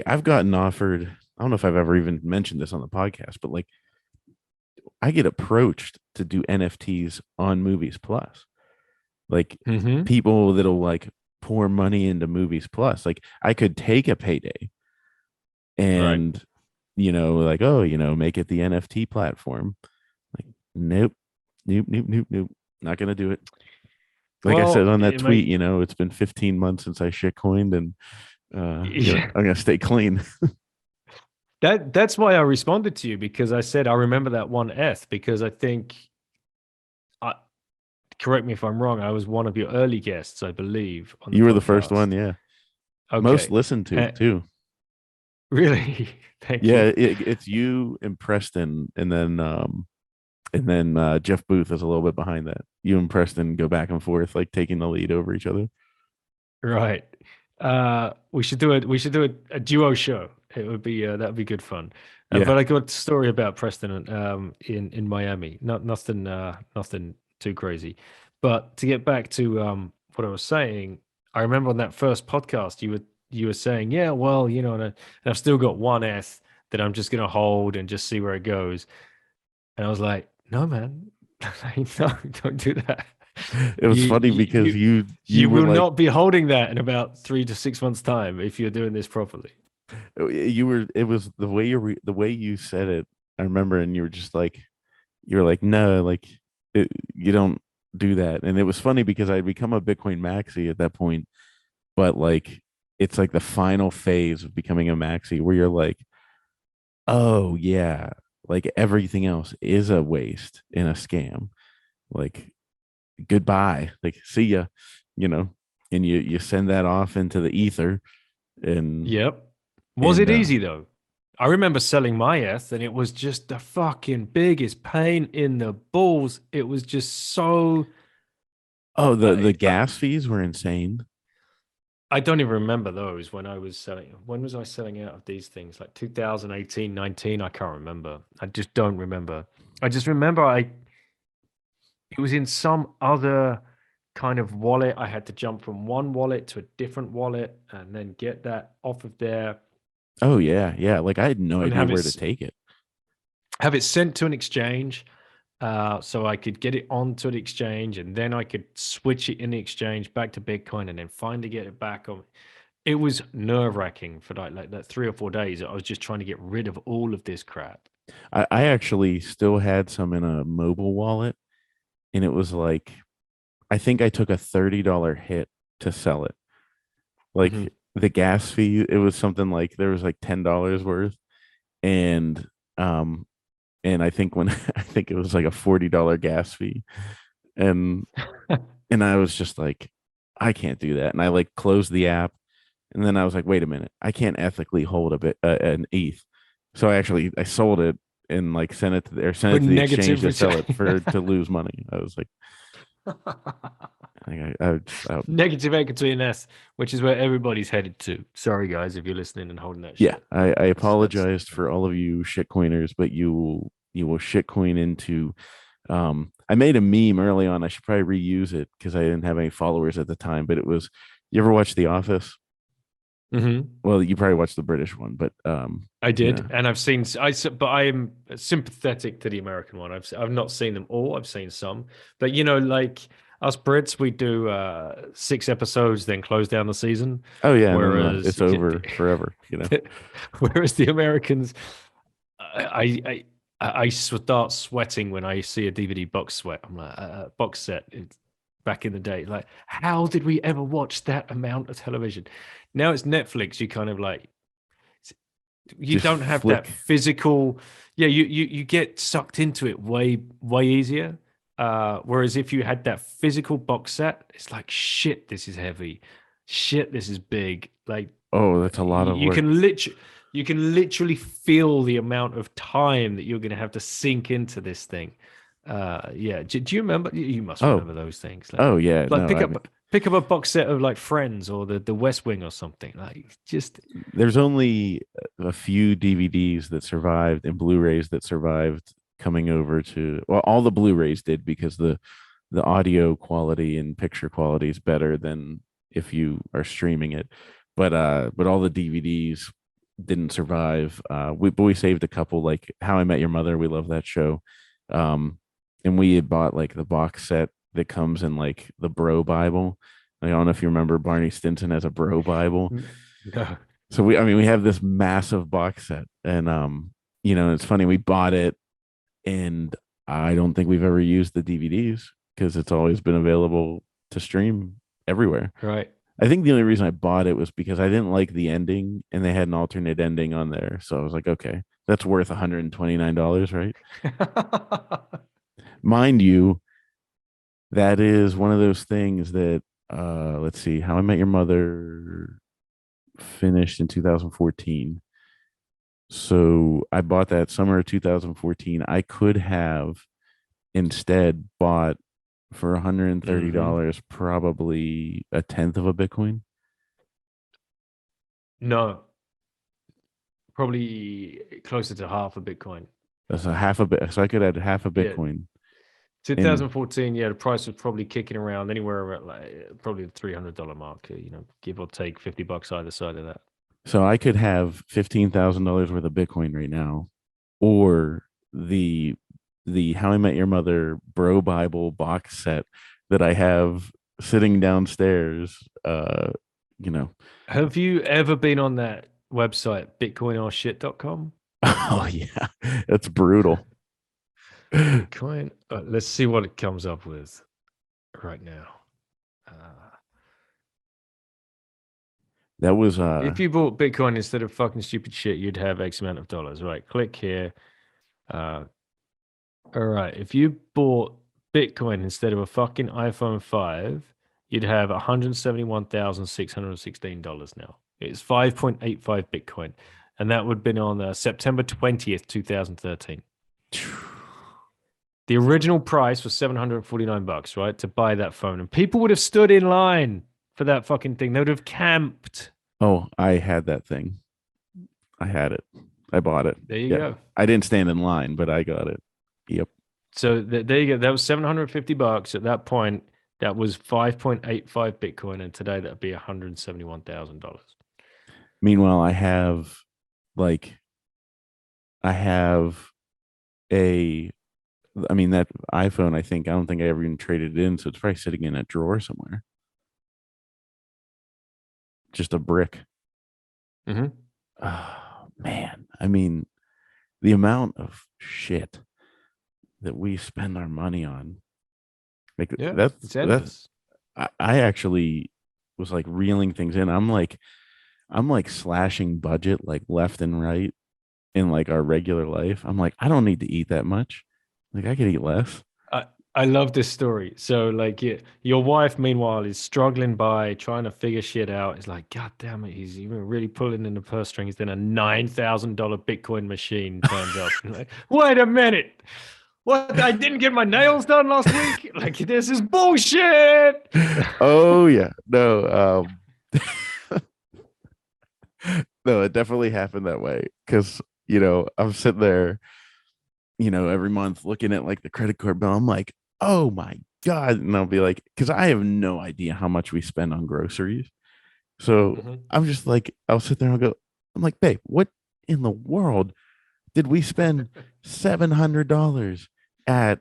I've gotten offered, I don't know if I've ever even mentioned this on the podcast, but like I get approached to do NFTs on Movies Plus. Like Mm-hmm. people that'll like pour money into Movies Plus. Like I could take a payday and like, oh, make it the NFT platform. Like, nope. Not gonna do it. Like I said Well, on that it tweet, might, it's been 15 months since I shitcoined, and yeah. I'm gonna stay clean. That's why I responded to you, because I said I remember that one ETH, because I think, correct me if I'm wrong, I was one of your early guests, I believe, on the You were the first podcast. one, yeah. Okay. Most listened to too. Really? Thank Yeah, you. it's you and Preston, and then Jeff Booth is a little bit behind that. You and Preston go back and forth, like taking the lead over each other. Right. We should do a duo show. It would be that would be good fun. Yeah. But I got a story about Preston in Miami. Nothing too crazy. But to get back to what I was saying, I remember on that first podcast you were saying, yeah, well, and I've still got one S that I'm just gonna hold and just see where it goes. And I was like, no, man, no, don't do that. It was funny because you You were will like, not be holding that in about 3 to 6 months' time if you're doing this properly. it was the way the way you said it. I remember, and you were like, no, like you don't do that. And it was funny because I'd become a Bitcoin maxi at that point, but like it's like the final phase of becoming a maxi where you're like, oh yeah, like everything else is a waste and a scam. Like goodbye, like see ya, and you send that off into the ether, and Yep. Was And it easy though? I remember selling my ETH and it was just the fucking biggest pain in the balls. It was just so. the I gas fees were insane. I don't even remember those when I was selling. When was I selling out of these things? Like 2018, 19? I can't remember. I just don't remember. I just remember it was in some other kind of wallet. I had to jump from one wallet to a different wallet and then get that off of there Oh yeah, yeah. Like I had no and idea where to take it. have it sent to an exchange. So I could get it onto the exchange and then I could switch it in the exchange back to Bitcoin and then finally get it back on. It was nerve wracking for like that 3 or 4 days. I was just trying to get rid of all of this crap. I actually still had some in a mobile wallet, and it was like I think I took a $30 hit to sell it. Like Mhm. the gas fee, it was something like there was like $10 worth, and um, and I think when I think it was like a $40 gas fee, and I was just like, I can't do that, and I like closed the app, and then I was like, wait a minute, I can't ethically hold an ETH, so I sold it and like sent For it to the exchange negative to sell it return. to lose money. I was like, Negative equity in S, which is where everybody's headed to. Sorry, guys, if you're listening and holding that yeah, shit. I That's apologized for all of you shitcoiners, but you will shitcoin into. I made a meme early on. I should probably reuse it because I didn't have any followers at the time. But it was, you ever watch The Office? Mhm. Well, you probably watched the British one, but I you did, know, and I've seen. But I am sympathetic to the American one. I've not seen them all. I've seen some, but like us Brits, we do 6 episodes, then close down the season. oh yeah, and then Whereas, it's over forever. You know, whereas the Americans, I start sweating when I see a DVD box sweat. I'm like box set. Back in the day, like how did we ever watch that amount of television? Now it's Netflix. You kind of like you just don't have that flick. physical. Yeah, you get sucked into it way easier. Whereas if you had that physical box set, it's like shit, this is heavy, shit, this is big. Like Oh, that's a lot of you work. you can literally feel the amount of time that you're going to have to sink into this thing. Yeah, do you remember? You must Oh, remember those things. oh yeah. Like No, I mean, pick up a box set of like Friends or the West Wing or something. Like just there's only a few DVDs that survived and Blu-rays that survived coming over to. Well, all the Blu-rays did because the audio quality and picture quality is better than if you are streaming it. But all the DVDs didn't survive. We saved a couple, like How I Met Your Mother. We love that show. And we had bought like the box set that comes in like the Bro Bible. I don't know if you remember Barney Stinson has a Bro Bible. no. So we have this massive box set, and it's funny, we bought it, and I don't think we've ever used the DVDs because it's always been available to stream everywhere. Right. I think the only reason I bought it was because I didn't like the ending and they had an alternate ending on there. So I was like, okay, that's worth $129, right? Mind you, that is one of those things that let's see, How I Met Your Mother finished in 2014. So I bought that summer of 2014. I could have instead bought for Mhm. $130 probably a tenth of a Bitcoin. No, probably closer to half a Bitcoin. That's a half a bit. So I could add half a Yeah. Bitcoin. And 2014, yeah, the price was probably kicking around anywhere around like probably the $300 mark, give or take $50 either side of that. so I could have $15,000 worth of Bitcoin right now, or the How I Met Your Mother Bro Bible box set that I have sitting downstairs. You know, Have you ever been on that website, bitcoinorshit.com? oh yeah, that's brutal. Bitcoin. Let's see what it comes up with right now. That was If you bought Bitcoin instead of fucking stupid shit, you'd have X amount of dollars. Right. Click here. All right. If you bought Bitcoin instead of a fucking iPhone 5, you'd have $171,616 now. It's 5.85 Bitcoin. And that would have been on September 20th, 2013. The original price was $749, right, to buy that phone. And people would have stood in line for that fucking thing. They would have camped. Oh, I had that thing. I had it. I bought it. There you go. I didn't stand in line, but I got it. Yep. So there you go. That was $750 at that point. That was 5.85 Bitcoin, and today that'd be $171,000. Meanwhile, I have that iPhone, I don't think I ever even traded it in, so it's probably sitting in a drawer somewhere. Just a brick. Mm-hmm. Oh, man. I mean, the amount of shit that we spend our money on. Like it's endless. I actually was like reeling things in. I'm like slashing budget like left and right in like our regular life. I'm like, I don't need to eat that much. Like I could eat less. I love this story. So like your wife, meanwhile, is struggling by trying to figure shit out. It's like, God damn it, he's even really pulling in the purse strings. Then a $9,000 Bitcoin machine turns up. Like, wait a minute. What? I didn't get my nails done last week? Like, this is bullshit. Oh yeah. No, no, it definitely happened that way. Cause I'm sitting there, every month looking at like the credit card bill. I'm like, oh my God. And I'll be like, because I have no idea how much we spend on groceries. So I'm just like, I'll sit there and I'll go, I'm like, babe, what in the world did we spend $700 at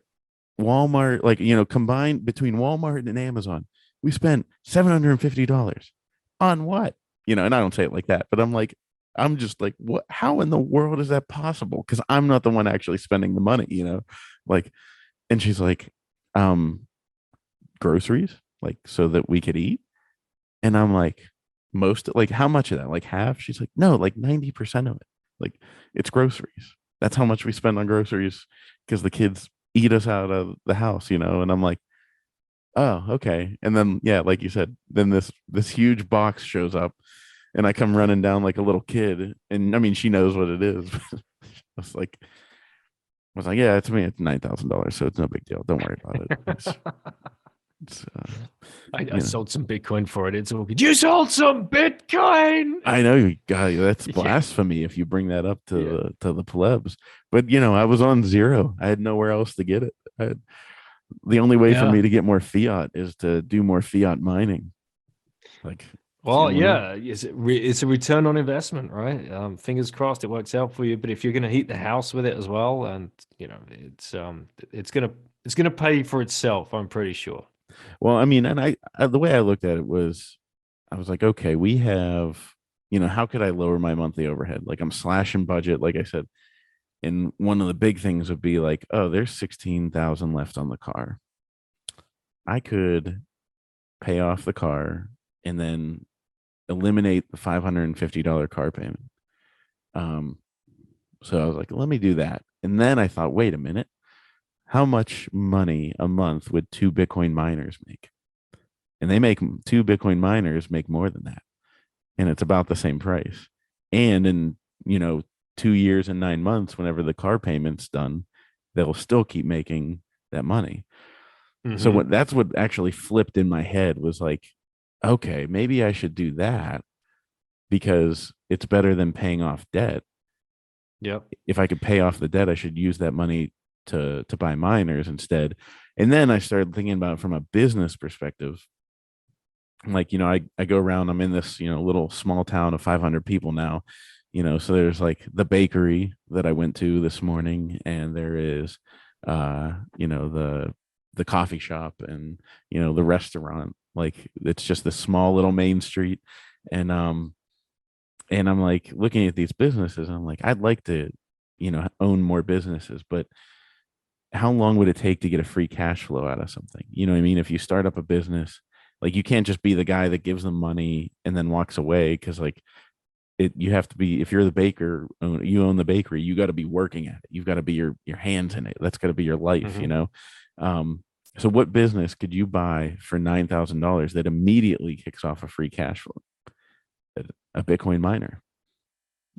Walmart? Like, combined between Walmart and Amazon, we spent $750 on what? And I don't say it like that, but I'm just like, what? How in the world is that possible? Because I'm not the one actually spending the money, like, and she's like, groceries, like, so that we could eat. And I'm like, like, how much of that? Like half? She's like, no, like 90% of it. Like, it's groceries. That's how much we spend on groceries because the kids eat us out of the house, And I'm like, oh, okay. And then, yeah, like you said, then this huge box shows up. And I come running down like a little kid, and I mean, she knows what it is. I was like, yeah, it's me. It's $9,000, so it's no big deal. Don't worry about it. I sold some Bitcoin for it. It's all good. You sold some Bitcoin. I know you got that's blasphemy if you bring that up to the plebs. But I was on zero. I had nowhere else to get it. The only way for me to get more fiat is to do more fiat mining. Like. Well, yeah, it's a return on investment, right? Fingers crossed it works out for you. But if you're going to heat the house with it as well, and it's gonna pay for itself, I'm pretty sure. Well, I mean, and I the way I looked at it was, I was like, okay, we have, how could I lower my monthly overhead? Like I'm slashing budget, like I said, and one of the big things would be like, oh, there's 16,000 left on the car. I could pay off the car and then eliminate the $550 car payment. So I was like, let me do that. And then I thought, wait a minute, how much money a month would two Bitcoin miners make? And two Bitcoin miners make more than that. And it's about the same price. And in, 2 years and 9 months, whenever the car payment's done, they'll still keep making that money. So that's what actually flipped in my head was like, okay, maybe I should do that because it's better than paying off debt. Yep. If I could pay off the debt, I should use that money to buy miners instead. And then I started thinking about it from a business perspective. Like, I go around, I'm in this, little small town of 500 people now, so there's like the bakery that I went to this morning, and there is, the coffee shop and, the restaurant. Like it's just this small little main street. And I'm like looking at these businesses and I'm like, I'd like to, own more businesses, but how long would it take to get a free cash flow out of something? You know what I mean? If you start up a business, like you can't just be the guy that gives them money and then walks away. Cause like you have to be, if you're the baker, you own the bakery, you got to be working at it. You've got to be your hands in it. That's got to be your life, So what business could you buy for $9,000 that immediately kicks off a free cash flow? a Bitcoin miner.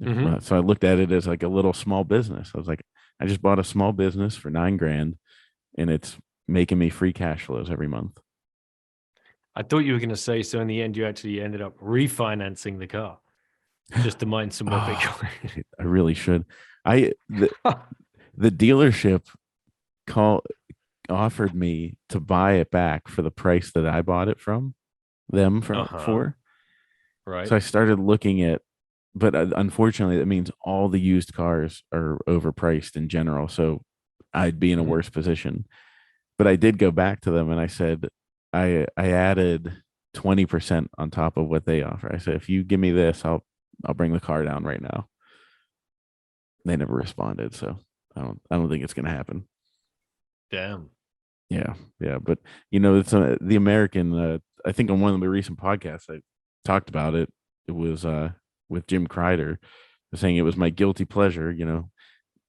Mhm. So I looked at it as like a little small business. I was like, I just bought a small business for 9 grand, and it's making me free cash flows every month. I thought you were going to say, so in the end, you actually ended up refinancing the car just to mine some more Oh, Bitcoin. I really should. I the dealership call offered me to buy it back for the price that I bought it from them Uh-huh. for. Right. So I started looking at, but unfortunately, that means all the used cars are overpriced in general. So I'd be in a Mhm. worse position. But I did go back to them and I said, I added 20% on top of what they offer. I said, if you give me this, I'll bring the car down right now. They never responded, so I don't think it's gonna happen. Damn. Yeah, yeah, but it's the American. I think on one of the recent podcasts I talked about it. It was with Jim Kreider, saying it was my guilty pleasure.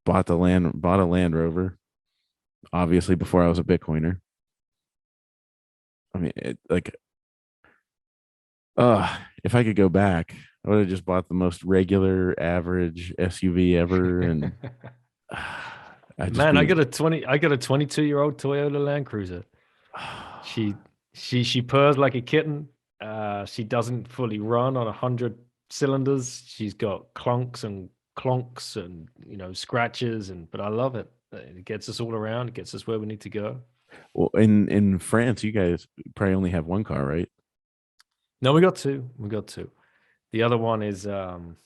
Bought a Land Rover, obviously before I was a Bitcoiner. I mean, if I could go back, I would have just bought the most regular, average SUV ever, and I'd just Man, be. I got a 22-year-old Toyota Land Cruiser. She she purrs like a kitten. She doesn't fully run on 100 cylinders. She's got clunks and clonks and scratches, but I love it. It gets us all around. It gets us where we need to go. Well, in France, you guys probably only have one car, right? No, we got two. We got two. The other one is '07.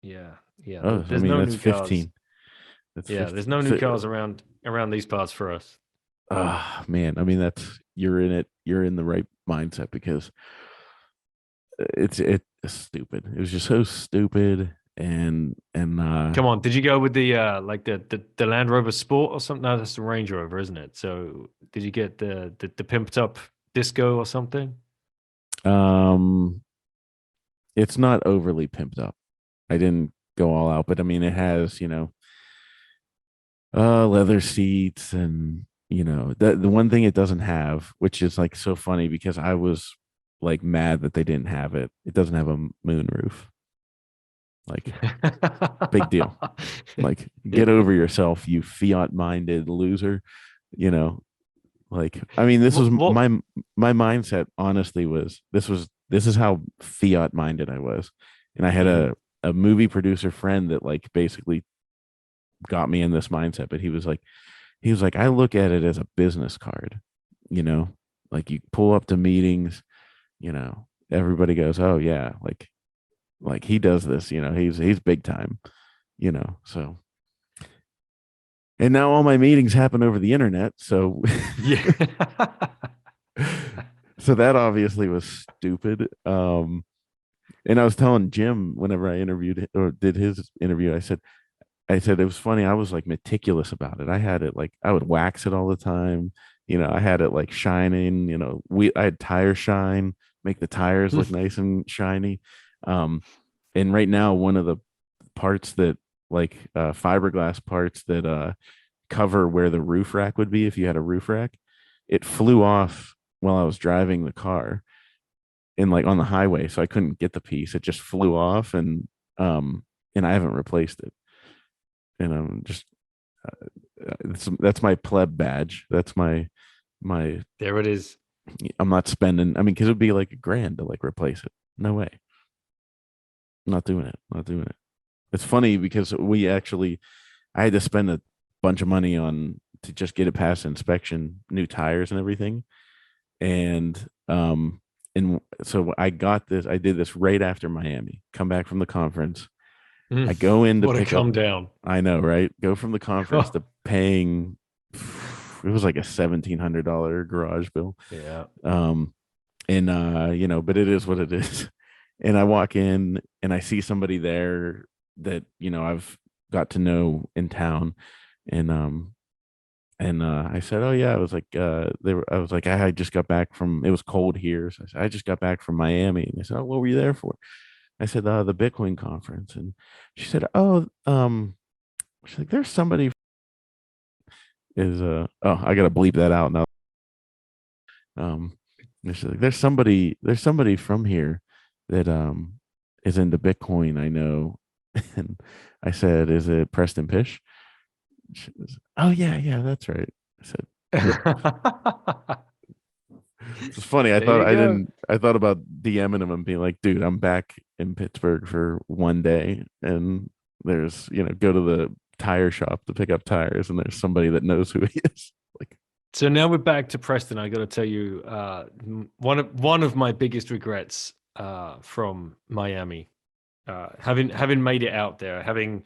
Yeah. Yeah. Oh, I There's mean no that's new cars. 15. That's Yeah, there's 15. no new So, cars around these parts for us. man, I mean that's you're in it. You're in the right mindset because it's stupid. It was just so stupid, and Come on, did you go with the like the Land Rover Sport or something? No, that's the Range Rover, isn't it? So did you get the pimped up Disco or something? um, it's not overly pimped up. I didn't go all out, but I mean it has leather seats, and the one thing it doesn't have, which is like so funny because I was like mad that they didn't have it. It doesn't have a moon roof. Like, big deal. Like, get over yourself, you fiat minded loser. you know like, I mean, this was What? my mindset. Honestly, this is how fiat minded I was. And I had Mhm. a movie producer friend that like basically got me in this mindset, but he was like, I look at it as a business card, you know, like you pull up to meetings, everybody goes, oh yeah, like he does this, he's big time, so. And now all my meetings happen over the internet, so Yeah. so that obviously was stupid. And I was telling Jim whenever I interviewed or did his interview, I said it was funny. I was like meticulous about it. I had it like I would wax it all the time. I had it like shining. I had tire shine, make the tires look nice and shiny. Um, and right now, one of the parts that like fiberglass parts that cover where the roof rack would be if you had a roof rack, it flew off while I was driving the car in like on the highway, so I couldn't get the piece. It just flew off, um and I haven't replaced it. And I'm just that's my pleb badge. That's my There it is. I'm not spending. I mean, because it would be like $1,000 to like replace it. No way. I'm not doing it. Not doing it. It's funny because I had to spend a bunch of money on to just get it past inspection, new tires and everything. And and so I did this right after Miami. Come back from the conference. Mm. I go in to What a pick up. come down. I know, right? Go from the conference to paying. It was like a $1,700 garage bill. Yeah. Um, and but it is what it is. And I walk in and I see somebody there that I've got to know in town, and I said, oh yeah, I was like, I was like, I just got back from. It was cold here, so I said, I just got back from Miami. And they said, oh, what were you there for? I said, the Bitcoin conference. And she said, oh, she's like, there's somebody is oh, I gotta bleep that out now. Um, There's somebody from here that is into Bitcoin, I know. And I said, is it Preston Pish? She was, oh yeah, that's right. I said, it's funny. There you go. I thought about DMing him and being like, dude, I'm back in Pittsburgh for one day, and there's, go to the tire shop to pick up tires, and there's somebody that knows who he is. Like, So now we're back to Preston. I got to tell you, one of my biggest regrets from Miami, having made it out there, having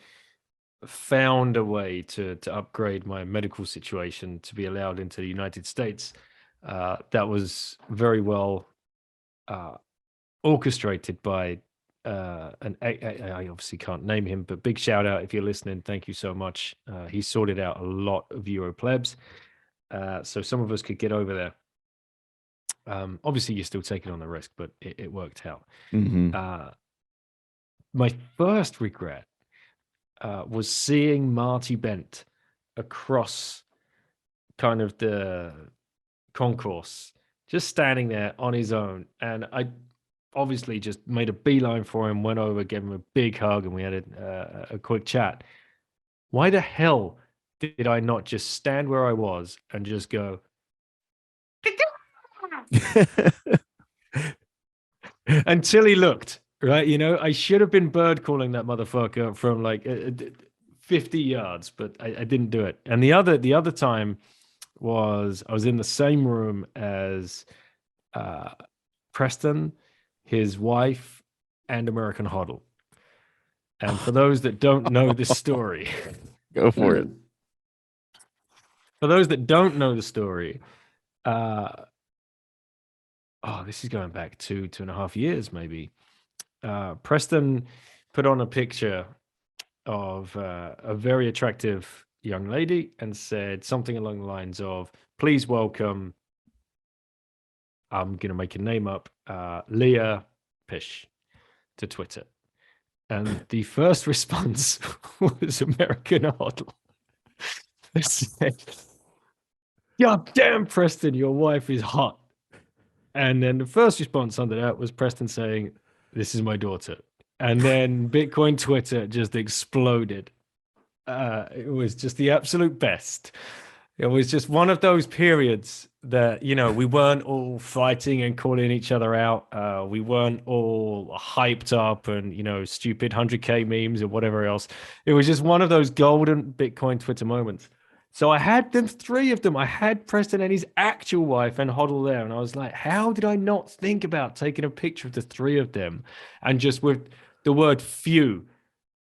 found a way to upgrade my medical situation to be allowed into the United States. That was very well orchestrated by I obviously can't name him, but big shout out if you're listening. Thank you so much. He sorted out a lot of Euro plebs, so some of us could get over there. Obviously, you're still taking on the risk, but it worked out. My first regret was seeing Marty Bent across kind of the concourse, just standing there on his own. And I obviously just made a beeline for him, went over, gave him a big hug, and we had a quick chat. Why the hell did I not just stand where I was and just go, until he looked, right? I should have been bird calling that motherfucker from like 50 yards, but I didn't do it. And the other time was I was in the same room as Preston, his wife, and American Huddle. And for those that don't know this story, go for it. For those that don't know the story, this is going back 2.5 years, maybe. Preston put on a picture of a very attractive young lady and said something along the lines of, please welcome, I'm going to make a name up, Leah Pish, to Twitter. And the first response was American Huddle. They said, God damn, Preston, your wife is hot. And then the first response under that was Preston saying, this is my daughter. And then Bitcoin Twitter just exploded. It was just the absolute best. It was just one of those periods that, we weren't all fighting and calling each other out. We weren't all hyped up and, stupid 100K memes or whatever else. It was just one of those golden Bitcoin Twitter moments. So I had them, three of them. I had Preston and his actual wife and Hoddle there. And I was like, how did I not think about taking a picture of the three of them and just with the word few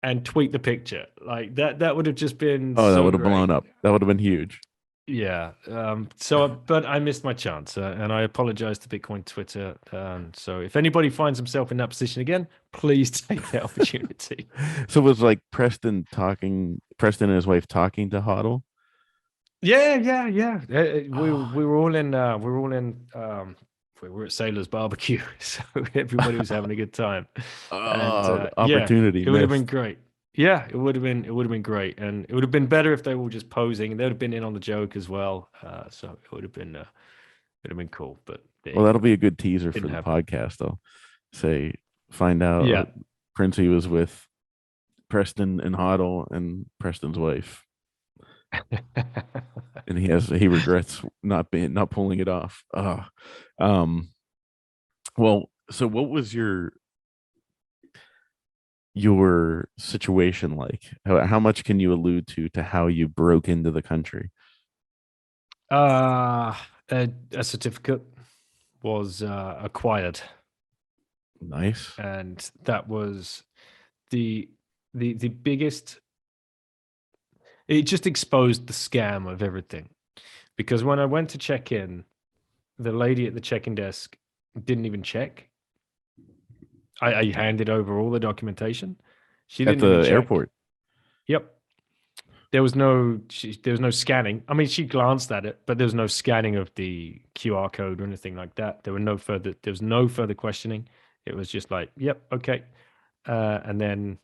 and tweet the picture? Like that would have just been that so would have great. blown up. That would have been huge. Yeah. But I missed my chance and I apologize to Bitcoin Twitter. So if anybody finds himself in that position again, please take that opportunity. So it was like Preston and his wife talking to Hoddle. Yeah. We were all in. We were at Sailor's Barbecue, so everybody was having a good time. Opportunity. Yeah, it would have been great. Yeah, it would have been great, and it would have been better if they were just posing. They would have been in on the joke as well. So it would have been cool. But that'll be a good teaser for the podcast. I'll say, find out. Princey was with Preston and Hoddle and Preston's wife. And he regrets not pulling it off. Well, so what was your situation like? How much can you allude to how you broke into the country? A certificate was acquired. Nice. And that was the biggest. It just exposed the scam of everything, because when I went to check in, the lady at the check-in desk didn't even check. I handed over all the documentation. She didn't at the even check. Airport. Yep. There was no scanning. I mean, she glanced at it, but there was no scanning of the QR code or anything like that. There was no further questioning. It was just like, yep, okay. And then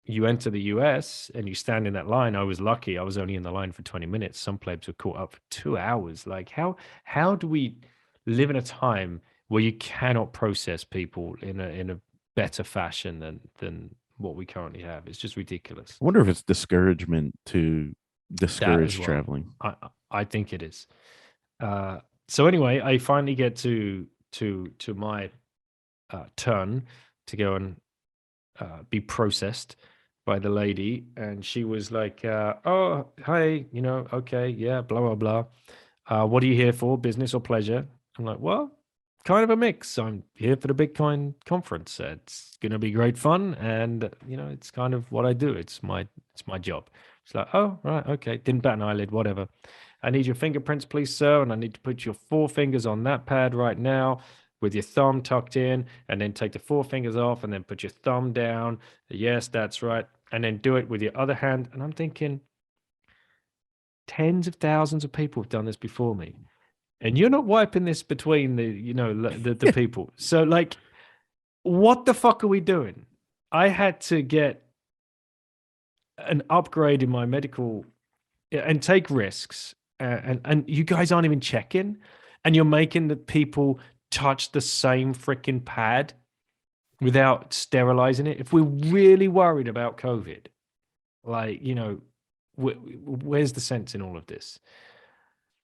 you enter the US and you stand in that line. I was lucky. I was only in the line for 20 minutes. Some plebs were caught up for 2 hours. Like, how do we live in a time where you cannot process people in a better fashion than what we currently have. It's just ridiculous. I wonder if it's discouragement to That as discourage well. traveling. I think it is. So anyway, I finally get to my turn to go and be processed by the lady, and she was like, "Oh, hi, okay, yeah, blah blah blah. What are you here for, business or pleasure?" I'm like, "Well, kind of a mix. I'm here for the Bitcoin conference. It's gonna be great fun, and it's kind of what I do. It's my job." She's like, "Oh, right, okay." Didn't bat an eyelid, whatever. "I need your fingerprints, please, sir, and I need to put your 4 fingers on that pad right now with your thumb tucked in, and then take the 4 fingers off and then put your thumb down. Yes, that's right. And then do it with your other hand." And I'm thinking, tens of thousands of people have done this before me. And you're not wiping this between the people. So like, what the fuck are we doing? I had to get an upgrade in my medical and take risks. And you guys aren't even checking, and you're making the people touch the same freaking pad without sterilizing it. If we're really worried about COVID, like, where's the sense in all of this?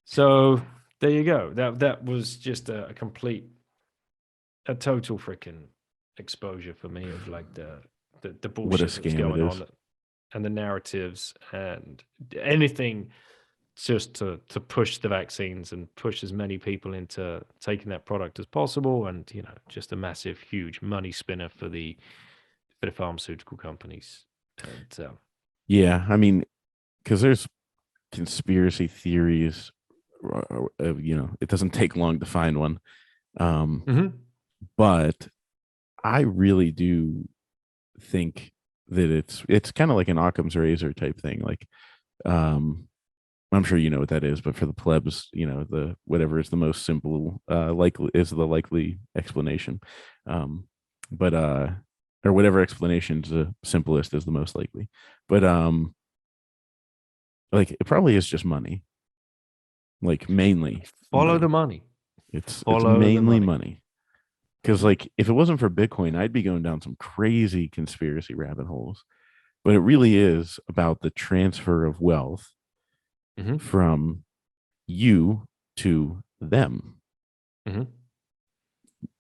So there you go. That was just a total freaking exposure for me of like the What a bullshit that was scam it going is. on, and the narratives and anything just to push the vaccines and push as many people into taking that product as possible, and just a massive, huge money spinner for the pharmaceutical companies. And Yeah, I mean, because there's conspiracy theories. It doesn't take long to find one. mhm. But I really do think that it's kind of like an Occam's razor type thing. Like, I'm sure you know what that is, but for the plebs, the whatever is the most simple, likely is the likely explanation. But or whatever explanation is the simplest is the most likely. But like it probably is just money. Like mainly Follow the money. money. It's Follow the mainly money. money. Because like if it wasn't for Bitcoin, I'd be going down some crazy conspiracy rabbit holes. But it really is about the transfer of wealth Hmm. from you to them. Hmm.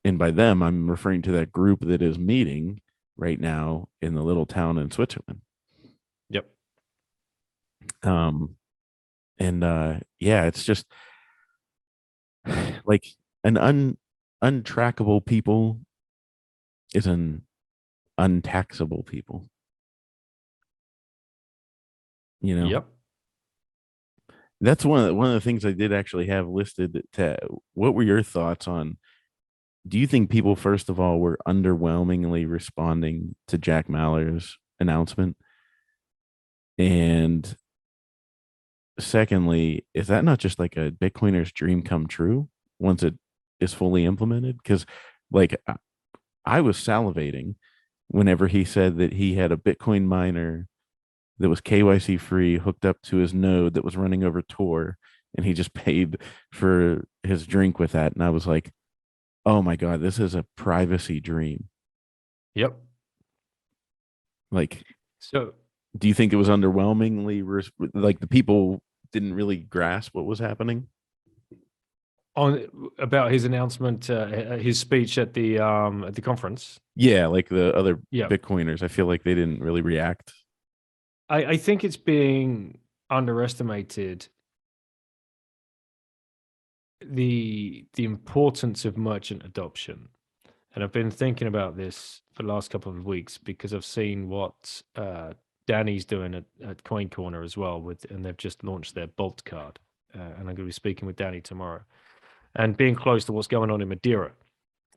And by them, I'm referring to that group that is meeting right now in the little town in Switzerland. Yep. Um, and yeah, it's just like an untrackable people is an untaxable people. You know, Yep. that's one of the things I did actually have listed. What were your thoughts on? Do you think people, first of all, were underwhelmingly responding to Jack Maller's announcement? And secondly, is that not just like a Bitcoiner's dream come true once it is fully implemented? Because, like, I was salivating whenever he said that he had a Bitcoin miner that was KYC free hooked up to his node that was running over Tor, and he just paid for his drink with that. And I was like, oh my God, this is a privacy dream. Yep. Like, So do you think it was underwhelmingly like the people didn't really grasp what was happening? on about his announcement, his speech at the conference. Yeah, like the other Yeah. Bitcoiners, I feel like they didn't really react. I think it's being underestimated, the importance of merchant adoption. And I've been thinking about this for the last couple of weeks because I've seen what Danny's doing at Coin Corner as well, and they've just launched their Bolt card. And I'm going to be speaking with Danny tomorrow, and being close to what's going on in Madeira.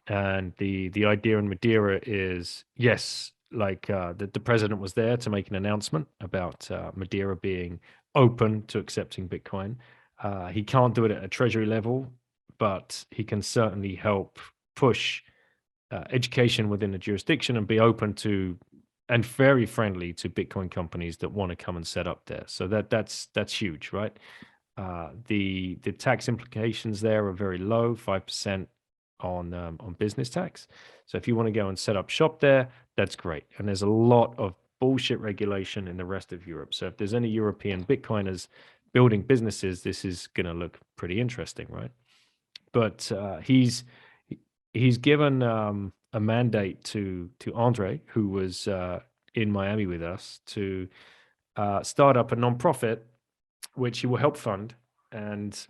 And the idea in Madeira is, yes, like the president was there to make an announcement about Madeira being open to accepting Bitcoin. He can't do it at a treasury level, but he can certainly help push education within the jurisdiction and be open to and very friendly to Bitcoin companies that want to come and set up there. So that's huge, right? The tax implications there are very low, 5% on business tax. So if you want to go and set up shop there, that's great. And there's a lot of bullshit regulation in the rest of Europe. So if there's any European Bitcoiners building businesses, this is going to look pretty interesting, right? But he's given a mandate to Andre, who was in Miami with us, to start up a nonprofit, which he will help fund and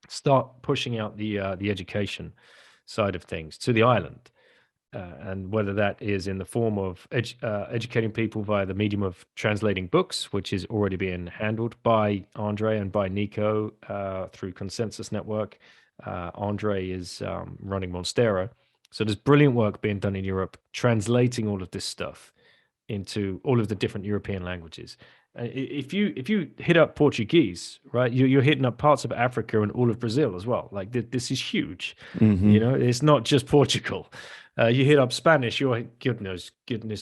start pushing out the education side of things to the island. And whether that is in the form of educating people via the medium of translating books, which is already being handled by Andre and by Nico through Consensus Network. Andre is running Monstera. So there's brilliant work being done in Europe, translating all of this stuff into all of the different European languages. If you hit up Portuguese, right, you're hitting up parts of Africa and all of Brazil as well. Like this is huge. Mhm. It's not just Portugal. You hit up Spanish, you're goodness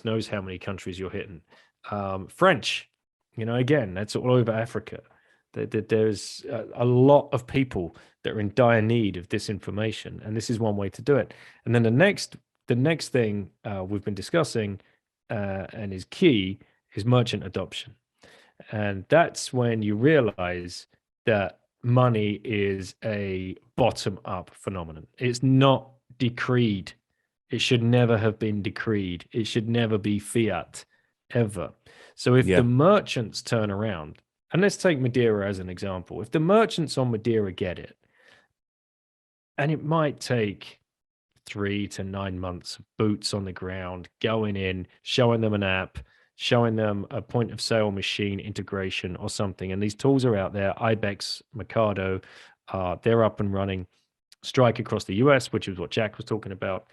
knows how many countries you're hitting. French, again, that's all over Africa. There's a lot of people that are in dire need of this information, and this is one way to do it. And then the next thing we've been discussing and is key is merchant adoption. And that's when you realize that money is a bottom-up phenomenon. It's not decreed. It should never have been decreed. It should never be fiat, ever. So if Yeah. the merchants turn around, and let's take Madeira as an example. If the merchants on Madeira get it, and it might take 3 to 9 months of boots on the ground, going in, showing them an app, showing them a point of sale machine integration or something. And these tools are out there. Ibex, Mercado, they're up and running. Strike across the US, which is what Jack was talking about.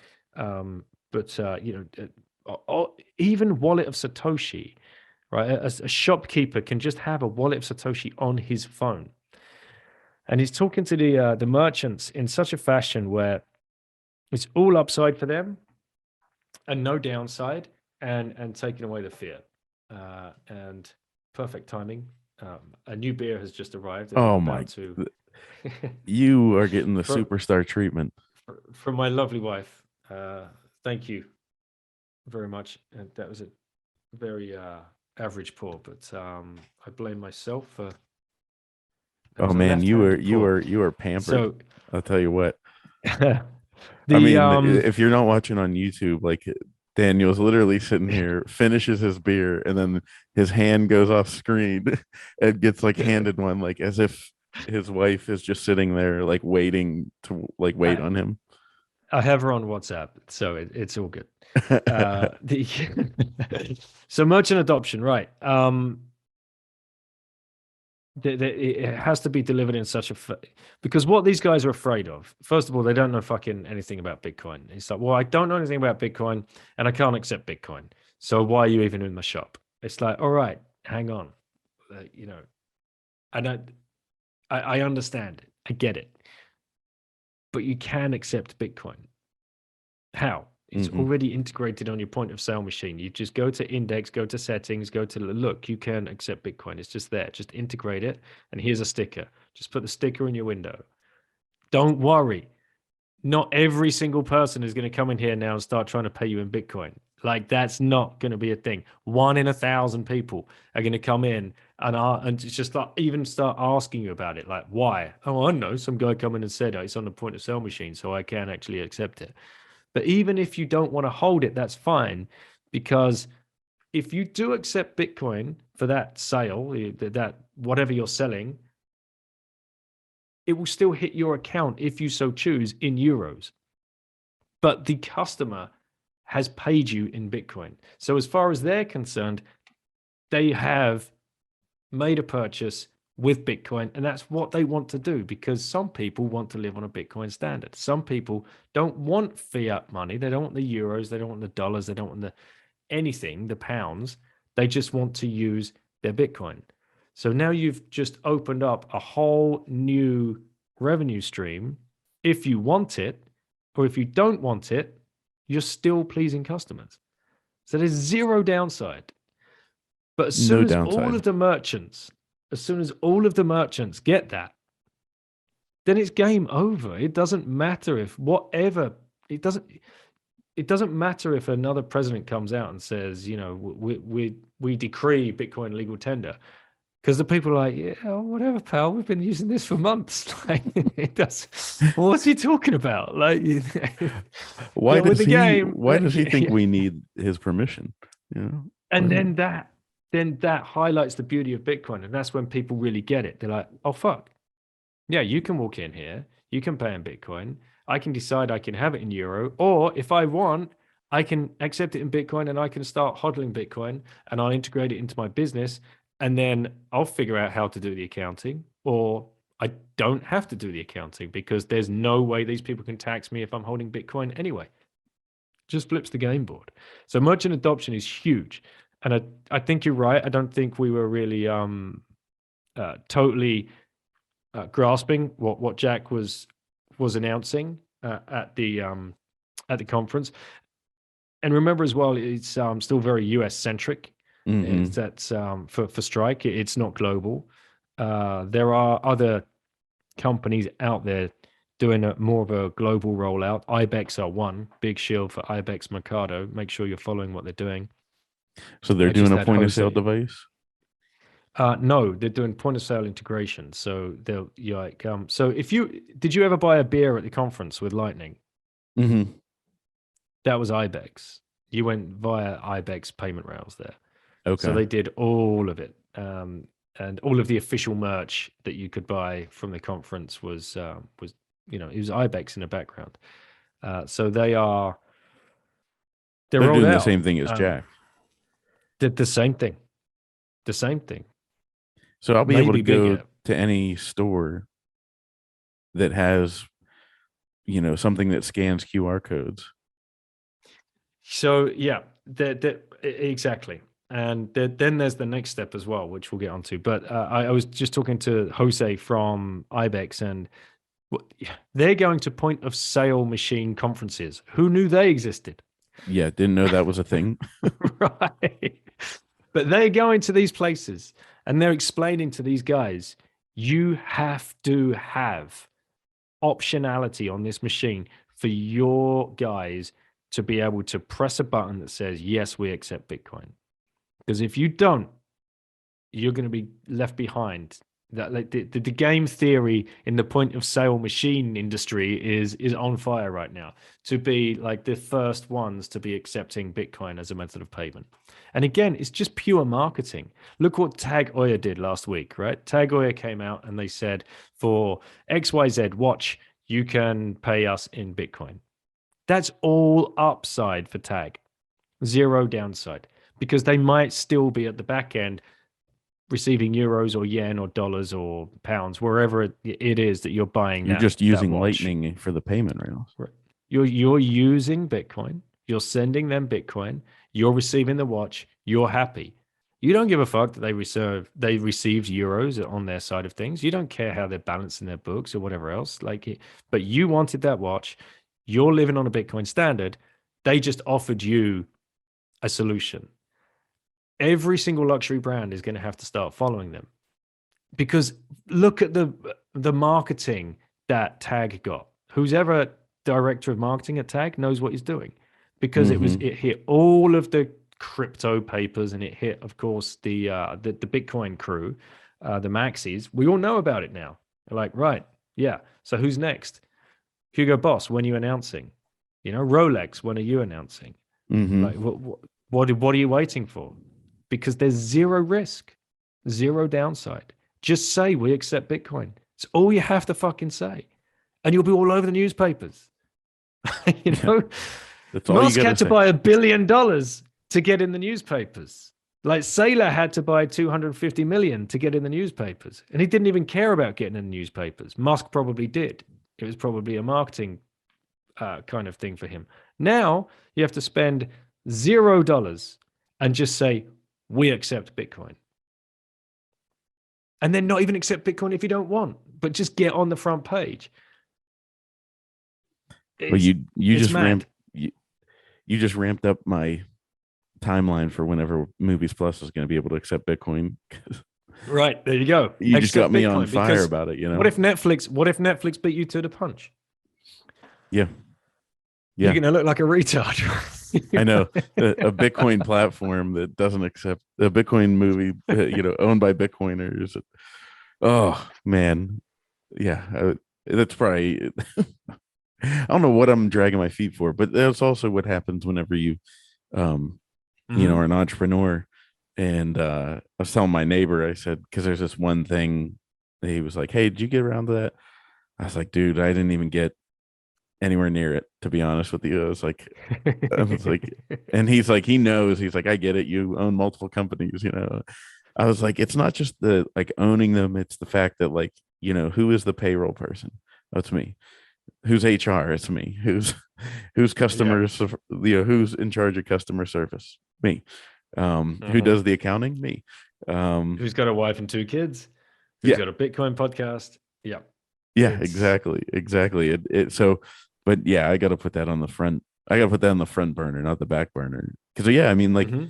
Even Wallet of Satoshi, right? A shopkeeper can just have a Wallet of Satoshi on his phone. And he's talking to the merchants in such a fashion where it's all upside for them and no downside, and taking away the fear. And perfect timing. A new beer has just arrived. Oh my! You are getting the superstar treatment from my lovely wife. Thank you very much. And that was a very average pour, but I blame myself for. Oh man, you are pampered. So I'll tell you what. If you're not watching on YouTube, like Daniel's literally sitting here, finishes his beer, and then his hand goes off screen and gets like handed one, like as if his wife is just sitting there, like waiting to wait on him. I have her on WhatsApp, so it's all good. So merchant adoption, right? It has to be delivered in such a because what these guys are afraid of, first of all, they don't know fucking anything about Bitcoin. It's like, well, I don't know anything about Bitcoin and I can't accept Bitcoin, so why are you even in my shop? It's like, all right, hang on, I understand it, I get it, but you can accept Bitcoin. How? It's already integrated on your point of sale machine. You just go to index, go to settings, go to look, you can accept Bitcoin. It's just there. Just integrate it. And here's a sticker. Just put the sticker in your window. Don't worry. Not every single person is going to come in here now and start trying to pay you in Bitcoin. Like, that's not going to be a thing. 1 in 1,000 people are going to come in and just even start asking you about it. Like, why? Oh, I know. Some guy come in and said, it's on the point of sale machine, so I can actually accept it. But even if you don't want to hold it, that's fine, because if you do accept Bitcoin for that sale, that whatever you're selling, it will still hit your account if you so choose in euros. But the customer has paid you in Bitcoin. So as far as they're concerned, they have made a purchase with Bitcoin, and that's what they want to do, because some people want to live on a Bitcoin standard. Some people don't want fiat money. They don't want the euros. They don't want the dollars. They don't want anything, the pounds. They just want to use their Bitcoin. So now you've just opened up a whole new revenue stream. If you want it, or if you don't want it, you're still pleasing customers. So there's zero downside. But as soon as all of the merchants as soon as all of the merchants get that, then it's game over. It doesn't matter if it doesn't matter if another president comes out and says, we decree Bitcoin legal tender. Because the people are like, yeah, whatever, pal. We've been using this for months. Like, it does. What's he talking about? Like, why with does the he? game. Why does he think we need his permission? And then that highlights the beauty of Bitcoin, and that's when people really get it. They're like, oh fuck, yeah, you can walk in here, you can pay in Bitcoin. I can decide I can have it in euro, or if I want, I can accept it in Bitcoin, and I can start hodling Bitcoin, and I'll integrate it into my business. And then I'll figure out how to do the accounting, or I don't have to do the accounting because there's no way these people can tax me if I'm holding Bitcoin anyway. Just flips the game board. So merchant adoption is huge. And I think you're right. I don't think we were really totally grasping what Jack was announcing at the conference. And remember as well, it's still very US centric. Mhm. That's for Strike. It's not global. There are other companies out there doing more of a global rollout. IBEX are one big shield for IBEX Mercado. Make sure you're following what they're doing. So they're I just doing a had point of sale Jose- device. No, they're doing point of sale integration. So you're like, so did you ever buy a beer at the conference with Lightning? Mm-hmm. That was IBEX. You went via IBEX payment rails there. Okay. So they did all of it. And all of the official merch that you could buy from the conference was it was IBEX in the background. So they're rolled doing out. the same thing as Jack. Did the same thing. The same thing. So I'll be able to go bigger. to any store that has, something that scans QR codes. So yeah, exactly. And then there's the next step as well, which we'll get onto. But I was just talking to Jose from IBEX, and they're going to point of sale machine conferences. Who knew they existed? Yeah, didn't know that was a thing. Right. But they're going to these places and they're explaining to these guys, you have to have optionality on this machine for your guys to be able to press a button that says, yes, we accept Bitcoin. Because if you don't, you're going to be left behind. That like the game theory in the point of sale machine industry is on fire right now, to be like the first ones to be accepting Bitcoin as a method of payment. And again, it's just pure marketing. Look what Tag Oya did last week, right? Tag Oya came out and they said, for XYZ watch, you can pay us in Bitcoin. That's all upside for Tag, zero downside, because they might still be at the back end receiving euros or yen or dollars or pounds, wherever it is that you're buying. You're just using Lightning for the payment rails. Right. You're using Bitcoin. You're sending them Bitcoin. You're receiving the watch. You're happy. You don't give a fuck that they received euros on their side of things. You don't care how they're balancing their books or whatever else. But you wanted that watch. You're living on a Bitcoin standard. They just offered you a solution. Every single luxury brand is going to have to start following them, because look at the marketing that Tag got. Who's ever director of marketing at Tag knows what he's doing, because it hit all of the crypto papers, and it hit, of course, the Bitcoin crew, the Maxis. We all know about it now. They're like, right, yeah. So who's next? Hugo Boss, when are you announcing? Rolex, when are you announcing? Mm-hmm. Like, what are you waiting for? Because there's zero risk, zero downside. Just say we accept Bitcoin. It's all you have to fucking say, and you'll be all over the newspapers. That's all Musk had to buy $1 billion to get in the newspapers. Like Saylor had to buy 250 million to get in the newspapers, and he didn't even care about getting in the newspapers. Musk probably did. It was probably a marketing kind of thing for him. Now you have to spend $0 and just say, we accept Bitcoin. And then not even accept Bitcoin if you don't want, but just get on the front page. Well, you just ramped up my timeline for whenever Movies Plus is going to be able to accept Bitcoin. Right, there you go. You just got Accept me on Bitcoin, fire because about it, you know? what if Netflix beat you to the punch? Yeah. You're Yeah. gonna look like a retard. I know a Bitcoin platform that doesn't accept a Bitcoin movie, owned by Bitcoiners. Oh man, yeah, that's probably. I don't know what I'm dragging my feet for, but that's also what happens whenever um, are an entrepreneur. And I was telling my neighbor, I said, because there's this one thing. He was like, "Hey, did you get around to that?" I was like, "Dude, I didn't even get anywhere near it, to be honest with you." I was like, and he's like, he knows. He's like, I get it. You own multiple companies, you know. I was like, it's not just the like owning them. It's the fact that like, who is the payroll person? That's me. Who's HR? It's me. Who's Yeah. customers? Who's in charge of customer service? Me. Who Mhm. does the accounting? Me. Who's got a wife and 2 kids? Who's Yeah, got a Bitcoin podcast? Yeah. yeah, It's exactly. It so, but yeah, I got to put that on the front. I got to put that on the front burner, not the back burner. Because yeah, I mean, like, Mhm.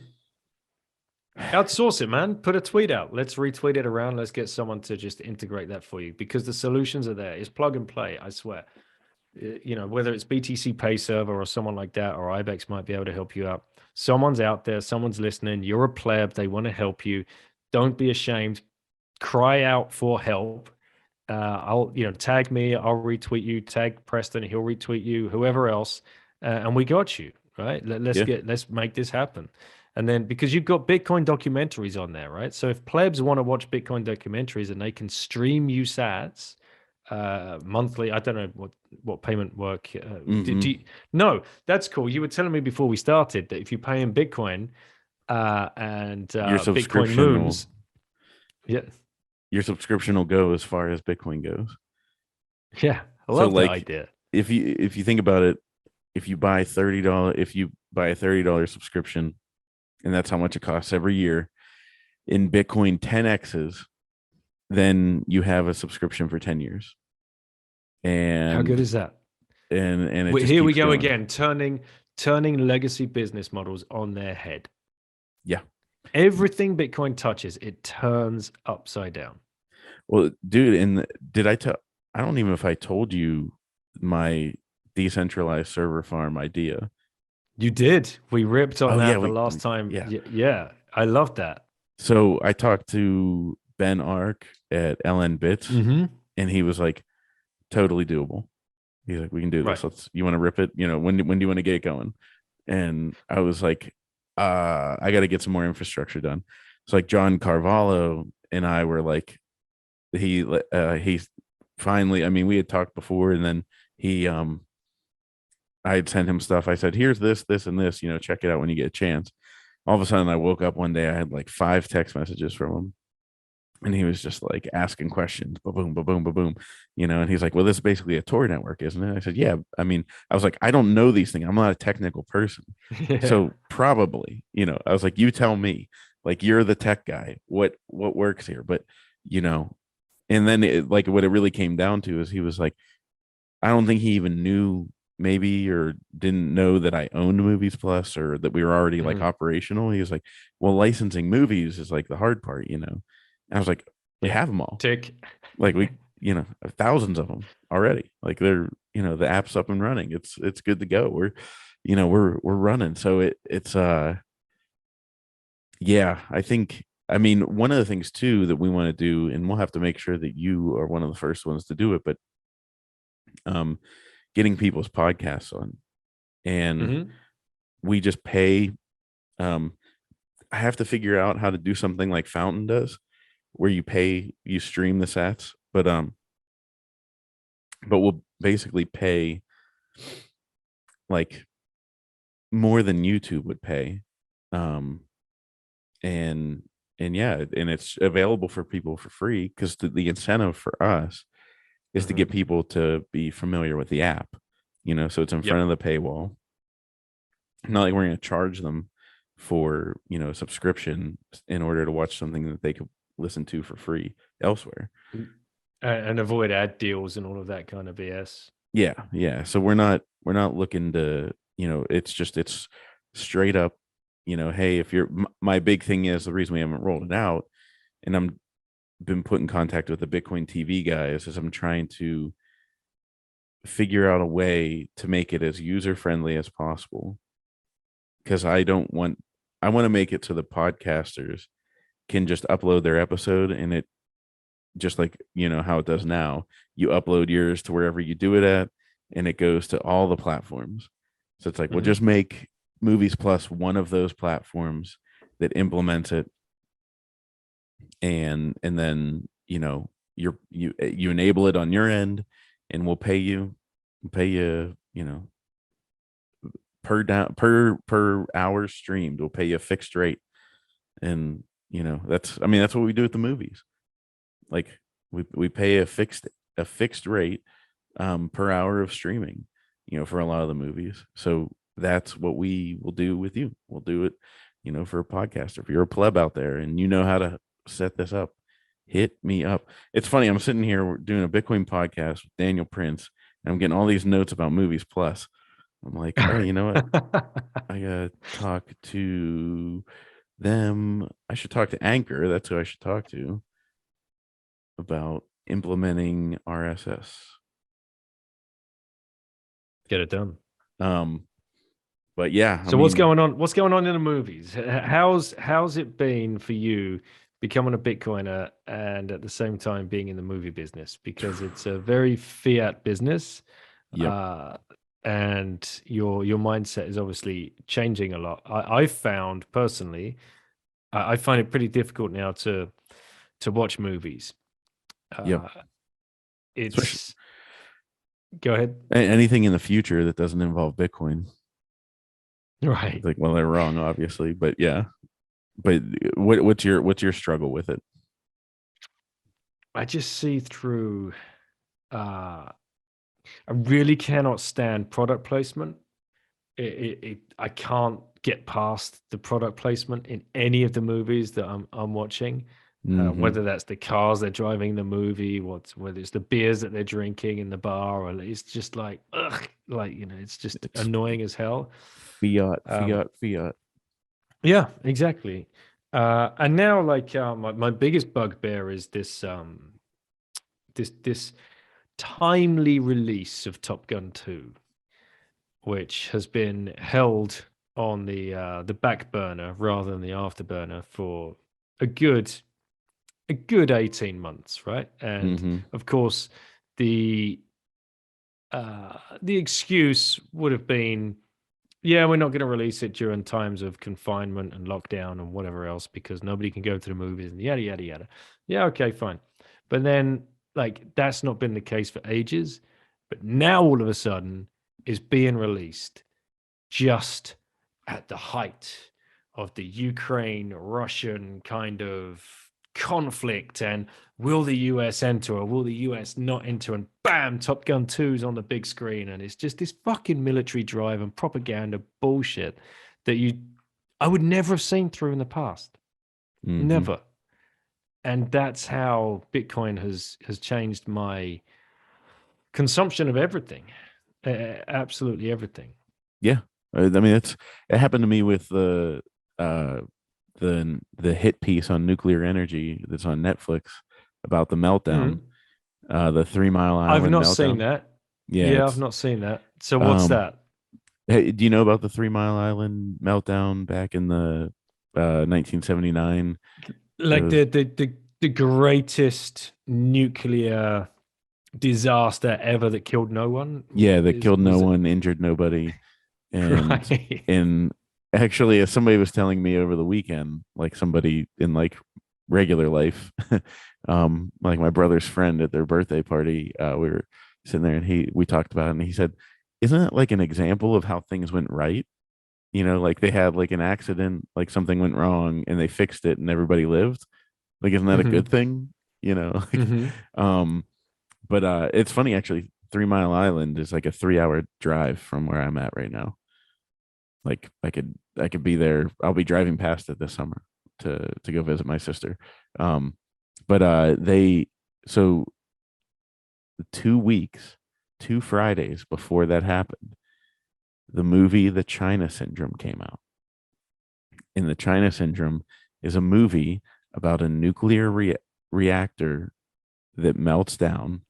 Outsource it, man. Put a tweet out. Let's retweet it around. Let's get someone to just integrate that for you, because the solutions are there. It's plug and play, I swear. Whether it's BTC Pay Server or someone like that, or IBEX might be able to help you out. Someone's out there, someone's listening. You're a pleb. They want to help you. Don't be ashamed. Cry out for help. I'll, tag me. I'll retweet you. Tag Preston. He'll retweet you. Whoever else, and we got you, right. yeah, Let's make this happen. And then, because you've got Bitcoin documentaries on there, right? So if plebs want to watch Bitcoin documentaries and they can stream you sats monthly, I don't know what payment work. mm-hmm. No, that's cool. You were telling me before we started that if you pay in Bitcoin and Your Bitcoin subscription will moons, yeah, your subscription will go as far as Bitcoin goes. yeah, I So love that like, idea. if you think about it, if you buy a $30 subscription, and that's how much it costs every year in Bitcoin 10x's, then you have a subscription for 10 years. How good And is that? it just Here we keeps go going. again, turning legacy business models on their head. Yeah. Everything Bitcoin touches, it turns upside down. Well, dude, and did I tell I don't even know if I told you my decentralized server farm idea. You did. We ripped on Oh yeah, that the last time. yeah. Yeah, I love that. So I talked to Ben Ark at LN Bits, Mm-hmm. and he was like, totally doable. He's like, we can do Right. this. You want to rip it? When do you want to get it going? And I was like, I got to get some more infrastructure done. So like John Carvalho and I were like, he finally, I mean, we had talked before, and then he I had sent him stuff. I said, here's this and this, check it out when you get a chance. All of a sudden I woke up one day, I had like 5 text messages from him, and he was just like asking questions, boom, boom, boom, boom, and he's like, well, this is basically a Tor network, isn't it? I said, yeah. I mean, I was like, I don't know these things. I'm not a technical person. Yeah. So probably, I was like, you tell me, like, you're the tech guy, what works here? But, you know, and then like what it really came down to is he was like, I don't think he even knew, maybe, or didn't know that I owned Movies Plus, or that we were already like Mhm. operational. He was like, well, licensing movies is like the hard part. And I was like, we Yeah. have them all. Tick. Like we, thousands of them already. Like they're, the app's up and running. It's good to go. We're running. So it's yeah, I mean, one of the things too that we want to do, and we'll have to make sure that you are one of the first ones to do it, but um getting people's podcasts on, and Hmm. we just pay. um I have to figure out how to do something like Fountain does, where you stream the sats, but we'll basically pay like more than YouTube would pay. um and yeah, and it's available for people for free, because the incentive for us is to Hmm. get people to be familiar with the app, so it's in front Yep. of the paywall. Not like we're going to charge them for, a subscription in order to watch something that they could listen to for free elsewhere. And avoid ad deals and all of that kind of BS. Yeah, so we're not looking to, it's straight up, hey, if you're my big thing is, the reason we haven't rolled it out, and I'm been put in contact with the Bitcoin TV guys as I'm trying to figure out a way to make it as user friendly as possible, because I want to make it so the podcasters can just upload their episode, and it just like, how it does now, you upload yours to wherever you do it at, and it goes to all the platforms. So it's like, we'll just make Movies Plus one of those platforms that implements it, and then you enable it on your end, and we'll pay you per hour streamed. We'll pay you a fixed rate, and that's what we do at the movies. Like, we pay a fixed rate per hour of streaming, for a lot of the movies. So that's what we will do with you. We'll do it, for a podcaster. If you're a pleb out there and you know how to set this up, hit me up. It's funny, I'm sitting here doing a Bitcoin podcast with Daniel Prince, and I'm getting all these notes about Movies Plus. I'm like, all right, you know what? I gotta talk to them. I should talk to Anchor. That's who I should talk to about implementing RSS. Get it done. But yeah. So what's going on? What's going on in the movies? How's it been for you becoming a Bitcoiner and at the same time being in the movie business? Because it's a very fiat business. Yep. And your mindset is obviously changing a lot. I found personally, I find it pretty difficult now to watch movies. Yep. It's go ahead. Anything in the future that doesn't involve Bitcoin, right? Like, well, they're wrong, obviously, but yeah. But what's your struggle with it? I just see through. I really cannot stand product placement. I can't get past the product placement in any of the movies that I'm watching. Whether that's the cars they're driving in the movie, whether it's the beers that they're drinking in the bar, or it's just like, ugh, like, it's just annoying as hell. Fiat. Yeah, exactly. And now, like, my biggest bugbear is this this timely release of Top Gun 2, which has been held on the back burner rather than the afterburner for a good 18 months, right? And of course, the excuse would have been, yeah, we're not going to release it during times of confinement and lockdown and whatever else because nobody can go to the movies and yada yada yada. Yeah, okay, fine. But then, like, that's not been the case for ages. But now all of a sudden is being released just at the height of the Ukraine-Russian kind of conflict, and will the US enter or will the US not enter, and bam, Top Gun 2's on the big screen, and it's just this fucking military drive and propaganda bullshit that I would never have seen through in the past. Never. And that's how Bitcoin has changed my consumption of everything. Absolutely everything. Yeah. I mean, it happened to me with the hit piece on nuclear energy that's on Netflix about the meltdown, the 3 Mile Island. I've not meltdown. seen that. Yeah, I've not seen that. So what's that? Hey, do you know about the 3 Mile Island meltdown back in the 1979? Like the greatest nuclear disaster ever that killed no one. Yeah, that killed no one, injured nobody, and right. And actually, as somebody was telling me over the weekend, like somebody in like regular life, like my brother's friend at their birthday party, we were sitting there and we talked about it, and he said, "Isn't that like an example of how things went right? Like they had like an accident, like something went wrong, and they fixed it, and everybody lived. Like, isn't that a good thing? But it's funny actually. 3 Mile Island is like a 3-hour drive from where I'm at right now. Like I could be there. I'll be driving past it this summer to go visit my sister. But so 2 weeks, 2 Fridays before that happened, the movie The China Syndrome came out. And The China Syndrome is a movie about a nuclear reactor that melts down,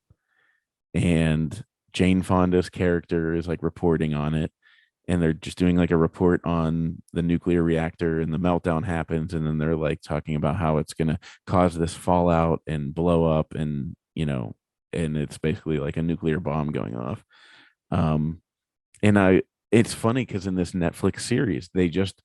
and Jane Fonda's character is like reporting on it, and they're just doing like a report on the nuclear reactor, and the meltdown happens, and then they're like talking about how it's going to cause this fallout and blow up, and and it's basically like a nuclear bomb going off. And it's funny because in this Netflix series, they just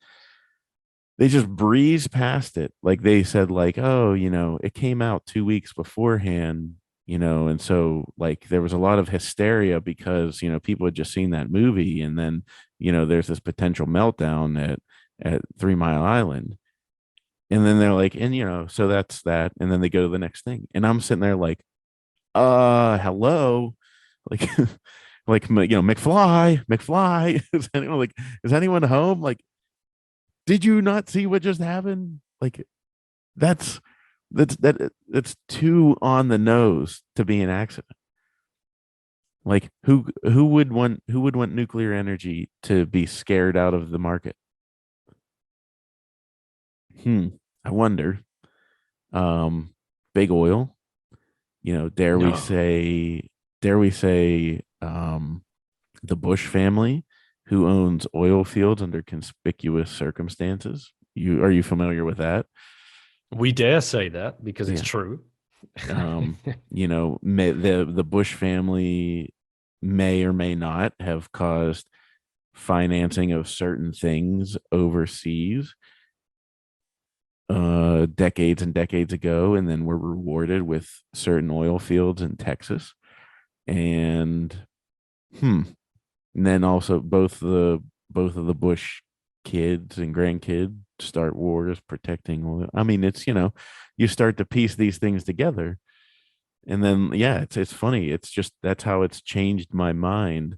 breeze past it. Like they said, like, oh, it came out 2 weeks beforehand, and so like there was a lot of hysteria because people had just seen that movie, and then there's this potential meltdown at 3 Mile Island, and then they're like, and so that's that, and then they go to the next thing, and I'm sitting there like, hello, like, like McFly, is anyone home? Like, did you not see what just happened? Like, that's that's too on the nose to be an accident. Like, who would want nuclear energy to be scared out of the market? I wonder. Um, Big oil, dare we No. say, the Bush family, who owns oil fields under conspicuous circumstances. Are you familiar with that? We dare say that because it's Yeah. true. The Bush family may or may not have caused financing of certain things overseas decades and decades ago, and then were rewarded with certain oil fields in Texas. And and then also both of the Bush kids and grandkids start wars protecting oil. I mean, it's you start to piece these things together, and then yeah, it's funny. It's just that's how it's changed my mind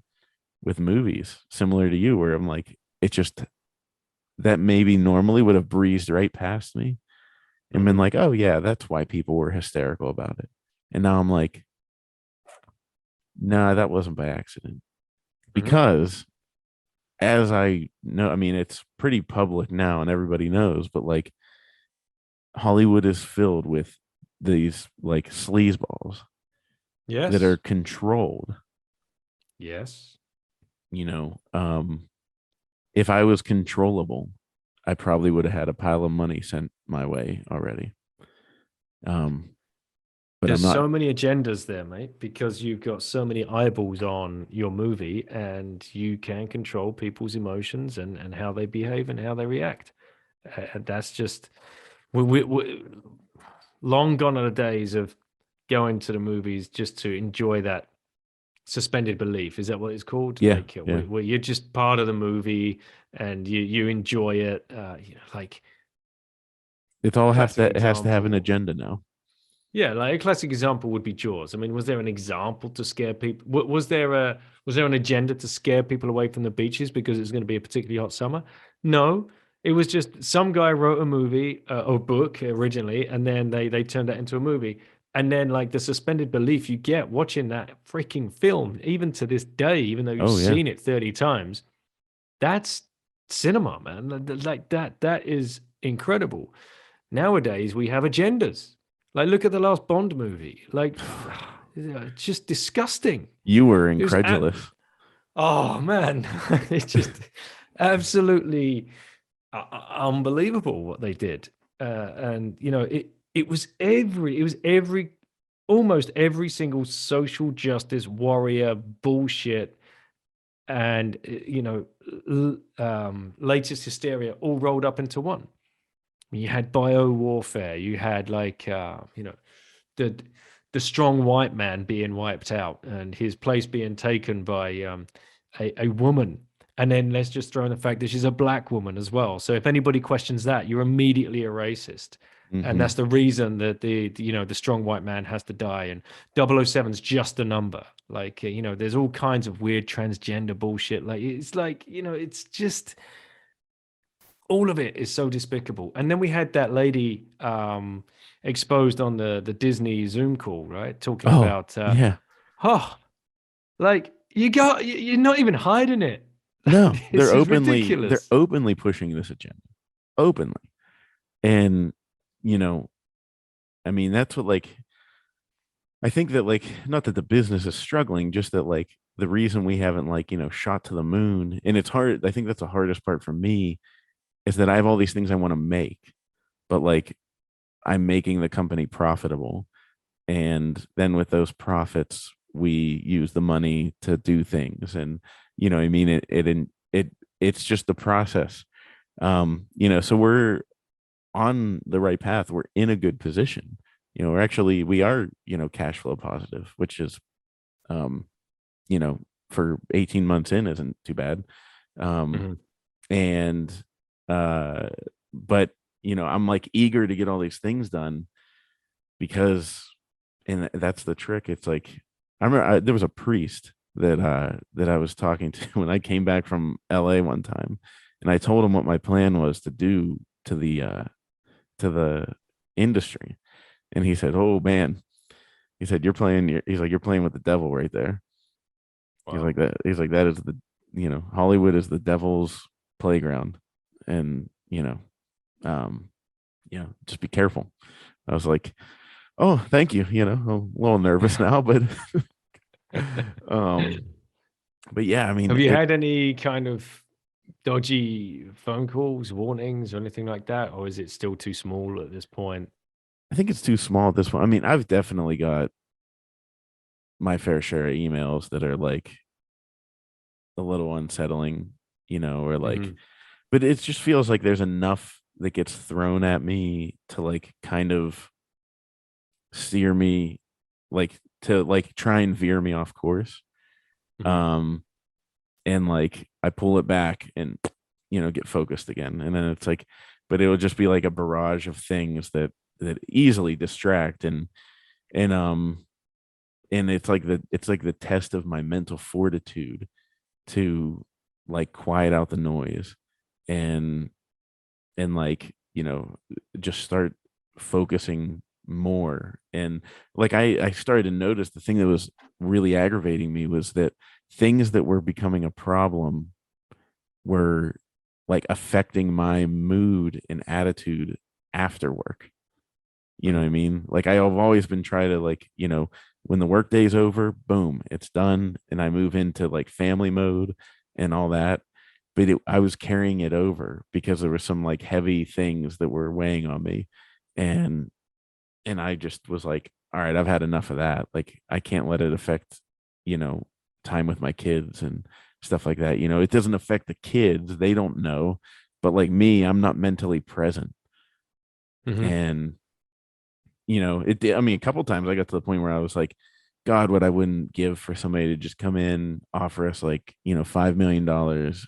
with movies, similar to you, where I'm like, it just that maybe normally would have breezed right past me and been Mhm. like, oh yeah, that's why people were hysterical about it. And now I'm like, nah, that wasn't by accident. Mhm. Because as I know, I mean, it's pretty public now and everybody knows, but like Hollywood is filled with these like sleazeballs that are Yes. controlled. Yes. You know, um, if I was controllable, I probably would have had a pile of money sent my way already. Um, but I'm There's not. so many agendas there, mate, because you've got so many eyeballs on your movie and you can control people's emotions and how they behave and how they react. And that's just, we long gone are the days of going to the movies just to enjoy that suspended belief. Is that what it's called? Yeah, Like yeah. where you're just part of the movie and you enjoy it. Like It's all have classic to it has to have an example. agenda now. Yeah, like a classic example would be Jaws. I mean, was there an example to scare people? Was there an agenda to scare people away from the beaches because it's going to be a particularly hot summer? No, it was just some guy wrote a movie or book originally, and then they turned that into a movie. And then like the suspended belief you get watching that freaking film, even to this day, even though you've Oh yeah. seen it 30 times, that's cinema, man. Like that is incredible. Nowadays, we have agendas. Like, look at the last Bond movie. Like, it's just disgusting. You were It was, incredulous. oh man, it's just absolutely unbelievable what they did. And it was almost every single social justice warrior bullshit and latest hysteria all rolled up into one. You had bio warfare. You had like the the strong white man being wiped out and his place being taken by a woman. And then let's just throw in the fact that she's a black woman as well. So if anybody questions that, you're immediately a racist. And Hmm. that's the reason that the strong white man has to die. And 007's just a number. Like, there's all kinds of weird transgender bullshit. Like, it's like, it's just all of it is so despicable. And then we had that lady exposed on the Disney Zoom call, right? Talking Oh about yeah. oh, like you're not even hiding it. No, This is they're ridiculous. openly pushing this agenda. Openly. And you know, I mean, that's what like I think that like not that the business is struggling, just that like the reason we haven't like, shot to the moon, and it's hard. I think that's the hardest part for me is that I have all these things I want to make, but like I'm making the company profitable. And then with those profits, we use the money to do things. And I mean it's just the process. So we're on the right path. We're in a good position. We are, cash flow positive, which is um, for 18 months in isn't too bad. Um Hmm. and uh but I'm like eager to get all these things done because and that's the trick. It's like I remember there was a priest that I was talking to when I came back from LA one time, and I told him what my plan was to do to the industry, and he said, "Oh man," he said, he's like, "You're playing with the devil right there." He's Wow. like that. He's like, "That is Hollywood is the devil's playground, and um, just be careful." I was like, "Oh, thank you." I'm a little nervous now, but um, but yeah, I mean, Have you had any kind of dodgy phone calls, warnings, or anything like that, or is it still too small at this point? I think it's too small at this point. I mean, I've definitely got my fair share of emails that are like a little unsettling, or like, Hmm. but it just feels like there's enough that gets thrown at me to like kind of steer me, like to like try and veer me off course. Hmm. Um, and like I pull it back and get focused again, and then it's like, but it will just be like a barrage of things that easily distract, and and it's like the test of my mental fortitude to like quiet out the noise and like just start focusing more. And like I started to notice the thing that was really aggravating me was that things that were becoming a problem were like affecting my mood and attitude after work. You know what I Hmm. mean? Like I've always been trying to like, when the workday's over, boom, it's done. And I move into like family mode and all that. But I was carrying it over because there were some like heavy things that were weighing on me. And I just was like, all right, I've had enough of that. Like I can't let it affect, you know, time with my kids and stuff like that. It doesn't affect the kids. They don't know. But like me, I'm not mentally present. Hmm. And I mean, a couple times I got to the point where I was like, God, what I wouldn't give for somebody to just come in, offer us like, $5 million,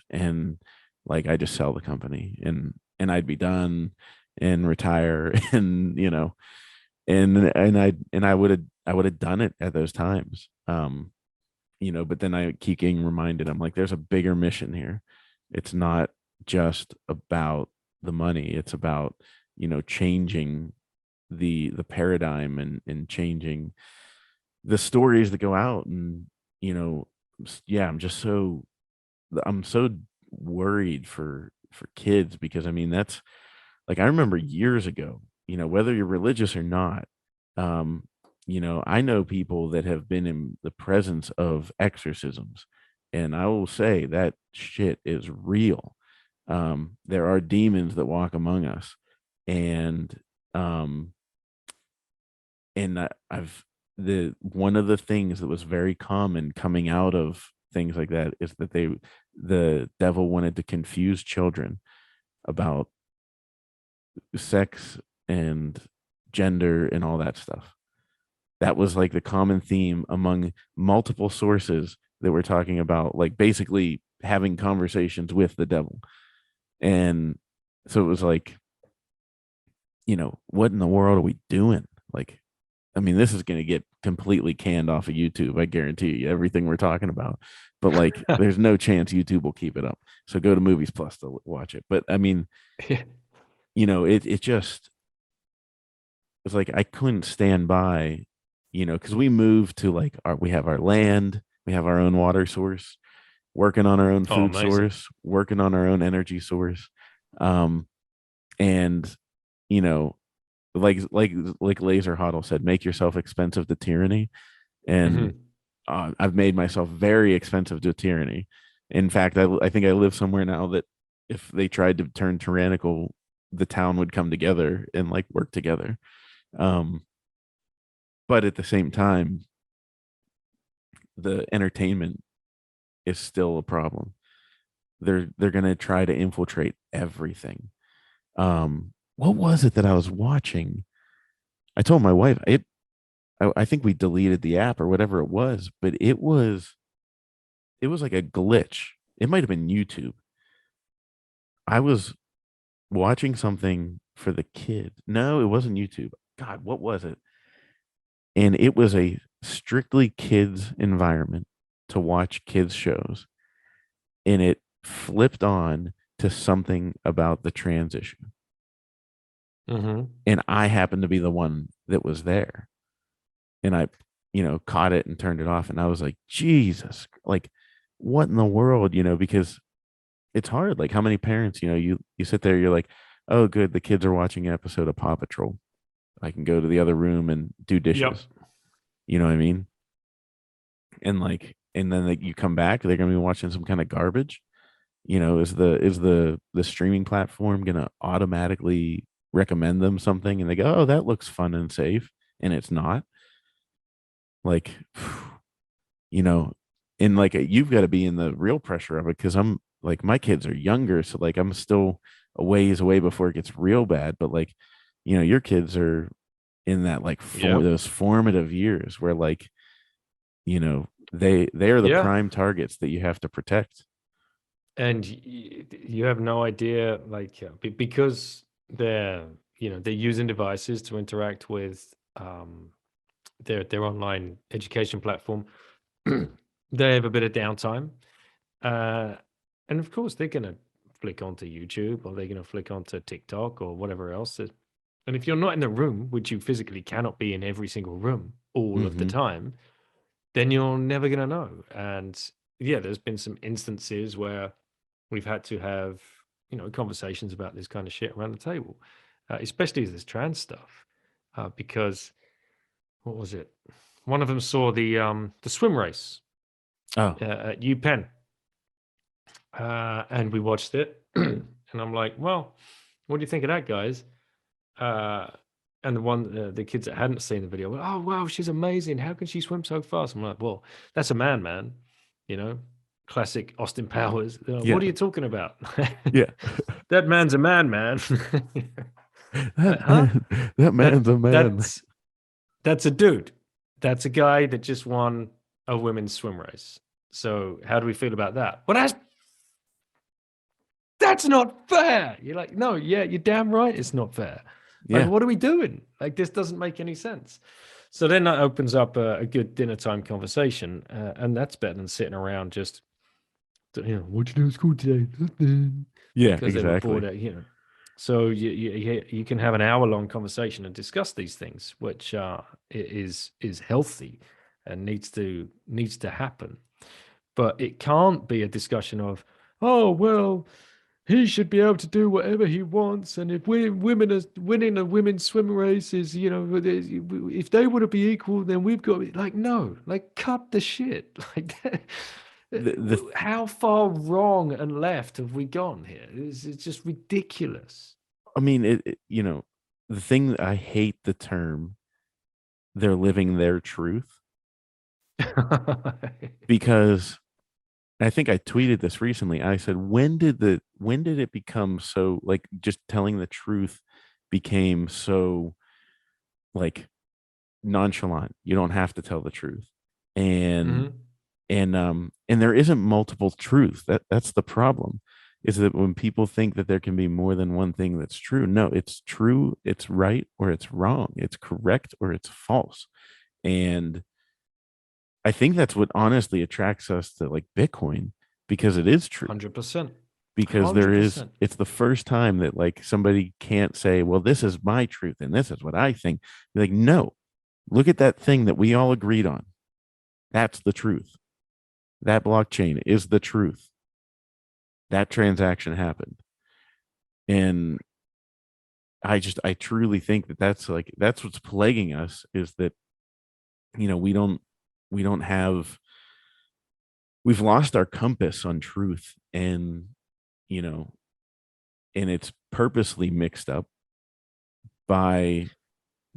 and like I just sell the company and I'd be done and retire and I would have done it at those times. But then I keep getting reminded, I'm like, there's a bigger mission here. It's not just about the money, it's about, changing the paradigm and changing the stories that go out. And yeah, I'm so worried for kids, because I mean that's like I remember years ago, whether you're religious or not, um I know people that have been in the presence of exorcisms, and I will say that shit is real. There are demons that walk among us, and um I've the one of the things that was very common coming out of things like that is that the devil wanted to confuse children about sex and gender and all that stuff. That was like the common theme among multiple sources that were talking about, like basically having conversations with the devil. And so it was like, what in the world are we doing? Like, I mean, this is going to get completely canned off of YouTube. I guarantee you everything we're talking about. But like, there's no chance YouTube will keep it up. So go to Movies Plus to watch it. But I mean, Yeah. it just was like I couldn't stand by, because we moved to like we have our land, we have our own water source, working on our own Oh, food amazing. source, working on our own energy source, and you know like Laser Hoddle said, make yourself expensive to tyranny. And Mhm. I've made myself very expensive to tyranny. In fact, I think I live somewhere now that if they tried to turn tyrannical, the town would come together and like work together. Um, but at the same time, the entertainment is still a problem. They're gonna try to infiltrate everything. What was it that I was watching? I told my wife I think we deleted the app or whatever it was, but it was like a glitch. It might have been YouTube. I was watching something for the kid. No, it wasn't YouTube. God, what was it? And it was a strictly kids environment to watch kids shows, and it flipped on to something about the trans issue. Mhm. And I happened to be the one that was there. And I, caught it and turned it off. And I was like, Jesus, like, what in the world, because it's hard. Like, how many parents, you sit there, you're like, oh, good, the kids are watching an episode of Paw Patrol. I can go to the other room and do Yep. dishes. You know what I mean? And then you come back, they're gonna be watching some kind of garbage. Is the streaming platform gonna automatically recommend them something and they go, oh, that looks fun and safe, and it's not? Like, you know, and like you've got to be in the real pressure of it because I'm like my kids are younger, so like I'm still a ways away before it gets real bad. But like, your kids are in that like Yep. those formative years where like, they are the Yeah. prime targets that you have to protect. And you have no idea, like, because they're using devices to interact with their online education platform. They have a bit of downtime, uh, and of course they're gonna flick onto YouTube, or they're gonna flick onto TikTok or whatever else. And if you're not in the room, which you physically cannot be in every single room all of the Mm-hmm. time, then you're never gonna know. And yeah, there's been some instances where we've had to have conversations about this kind of shit around the table, especially this trans stuff, because what was it? One of them saw the swim race Oh, at UPenn, and we watched it, and I'm like, well, what do you think of that, guys? Uh, and the kids that hadn't seen the video were, oh wow, she's amazing. How can she swim so fast? I'm like, well, that's a man, you know, classic Austin Powers. They're like, yeah, what are you talking about? yeah. That man's a man. that Like, huh? man, that That man's a man. that's a dude. That's a guy that just won a women's swim race. So how do we feel about that? Well, that's not fair. You're like, no, yeah, you're damn right it's not fair. Like, Yeah, what are we doing? Like, this doesn't make any sense. So then that opens up a good dinner time conversation, and that's better than sitting around just, what'd you do at school today? Nothing. yeah, Because they were bored, exactly. So you can have an hour-long conversation and discuss these things, which is healthy and needs to happen. But it can't be a discussion of, oh well, he should be able to do whatever he wants, and if women are winning a women's swim race, is if they want to be equal, then we've got like, no, like, cut the shit. Like, The how far wrong and left have we gone here? It's just ridiculous. I mean, the thing that I hate the term they're living their truth because I think I tweeted this recently. I said, when did it become so like just telling the truth became so like nonchalant? You don't have to tell the truth. And Mhm. and there isn't multiple truths. That's the problem. Is that when people think that there can be more than one thing that's true? No, it's true, it's right, or it's wrong. It's correct or it's false. And I think that's what honestly attracts us to like Bitcoin because it is true. 100%. Because $100%. it's the first time that like somebody can't say, well, this is my truth and this is what I think. You're like, no, look at that thing that we all agreed on. That's the truth. That blockchain is the truth. That transaction happened. And I truly think that that's what's plaguing us, is that, we don't have, we've lost our compass on truth, and, you know, and it's purposely mixed up by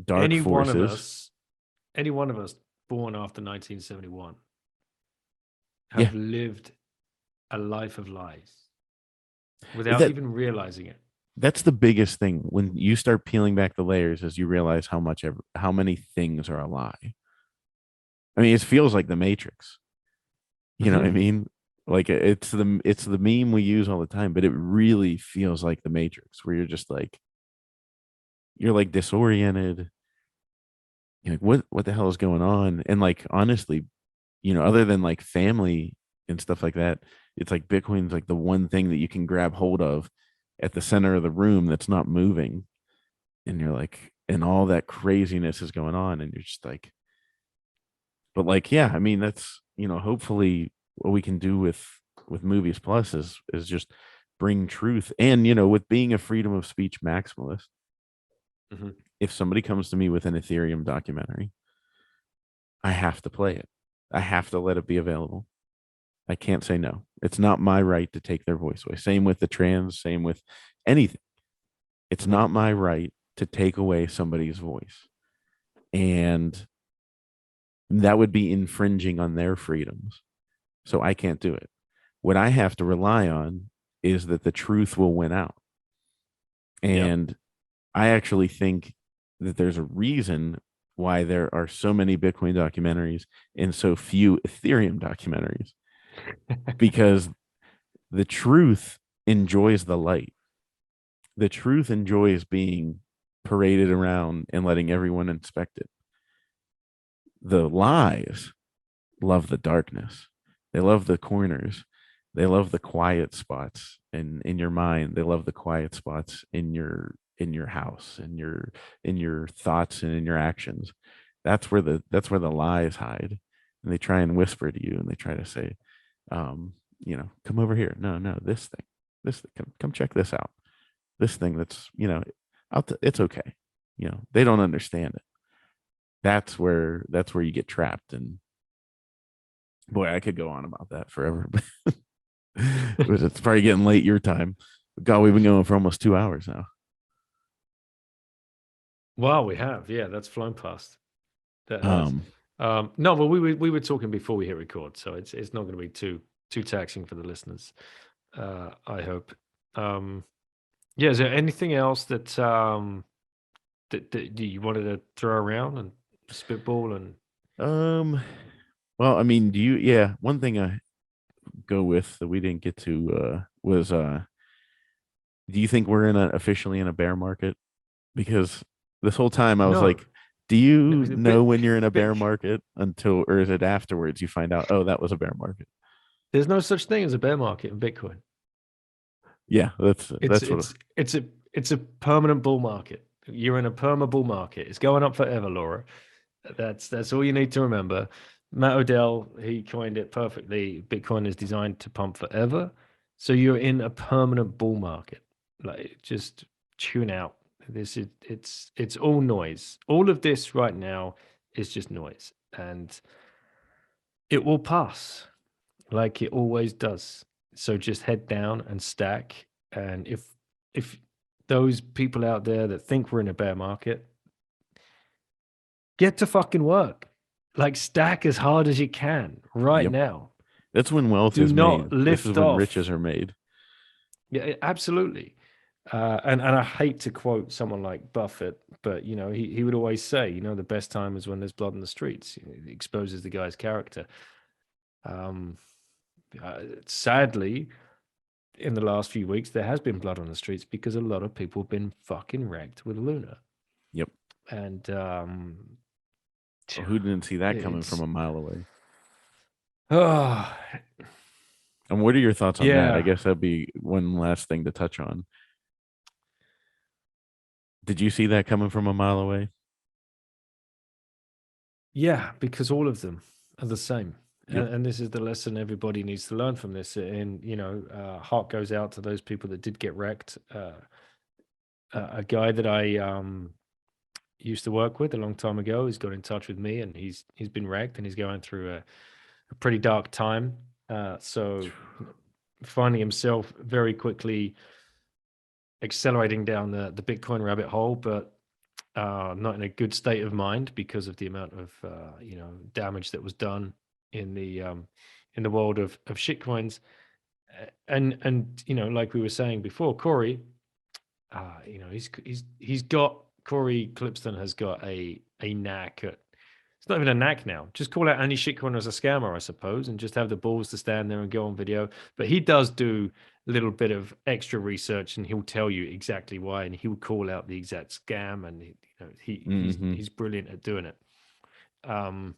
dark Any one of forces. us, any one of us born after 1971 Yeah, have lived a life of lies without that even realizing it. that's the biggest thing when you start peeling back the layers, as you realize how many things are a lie. I mean, it feels like the Matrix. You know what I Mhm. mean? Like, it's the meme we use all the time, but it really feels like the Matrix, where you're like disoriented. You're like, what the hell is going on? And like, honestly, other than like family and stuff like that, it's like Bitcoin's like the one thing that you can grab hold of at the center of the room that's not moving. And you're like, and all that craziness is going on, and you're just like, but like, yeah, I mean, that's, hopefully what we can do with Movies Plus is just bring truth. And, with being a freedom of speech maximalist, Mhm. if somebody comes to me with an Ethereum documentary, I have to play it. I have to let it be available. I can't say no. It's not my right to take their voice away. Same with the trans, same with anything. It's Mhm. not my right to take away somebody's voice. And that would be infringing on their freedoms. So I can't do it. What I have to rely on is that the truth will win out. Yep. And I actually think that there's a reason why there are so many Bitcoin documentaries and so few Ethereum documentaries, because the truth enjoys the light. The truth enjoys being paraded around and letting everyone inspect it. The lies love the darkness. They love the corners. They love the quiet spots in your mind. They love the quiet spots in your house, in your thoughts and in your actions. That's where the lies hide. And they try and whisper to you, and they try to say, come over here. No, no, this thing. Come check this out. This thing that's, it's okay. They don't understand it. That's where you get trapped. And boy, I could go on about that forever, but it's probably getting late your time. God, we've been going for almost 2 hours now. Wow, we have. Yeah, that's flown past. That has. Um, No, but we were talking before we hit record, so it's not going to be too taxing for the listeners. I hope. Um, yeah, is there anything else that you wanted to throw around and spitball and um, well, I mean, yeah, one thing I go with that we didn't get to was do you think we're officially in a bear market? Because this whole time I was no, like, do no, you it's a know bit when you're in a bear big. market or is it afterwards you find out, oh, that was a bear market? There's no such thing as a bear market in Bitcoin. Yeah, that's It's that's what. it's it's a it's a permanent bull market. You're in a perma bull market. It's going up forever, Laura. That's all you need to remember. Matt Odell, he coined it perfectly. Bitcoin is designed to pump forever. So you're in a permanent bull market. Like, just tune out. This is it's all noise. All of this right now is just noise. And it will pass like it always does. So just head down and stack. And if those people out there that think we're in a bear market, get to fucking work. Like, stack as hard as you can right Yep, now. that's when wealth Do is made. not This is lift when riches off. are made. Yeah, absolutely. And I hate to quote someone like Buffett, but he would always say, the best time is when there's blood in the streets. It exposes the guy's character. Um, Sadly, in the last few weeks, there has been blood on the streets because a lot of people have been fucking wrecked with Luna. Yep. And Well, who didn't see that coming from it's a mile away? oh And what are your thoughts on that? I yeah. guess that'd be one last thing to touch on. Did you see that coming from a mile away? Yeah, because all of them are the same. Yep. And this is the lesson everybody needs to learn from this. And, heart goes out to those people that did get wrecked. a guy that I used to work with a long time ago has got in touch with me, and he's been wrecked, and he's going through a pretty dark time. So finding himself very quickly accelerating down the Bitcoin rabbit hole, but not in a good state of mind because of the amount of damage that was done in the world of shitcoins. And like we were saying before, Cory, he's got Cory Clipston has got a knack at. It's not even a knack now. Just call out any shitcoin as a scammer, I suppose, and just have the balls to stand there and go on video. But he does do a little bit of extra research, and he'll tell you exactly why, and he'll call out the exact scam, and he's brilliant at doing it. But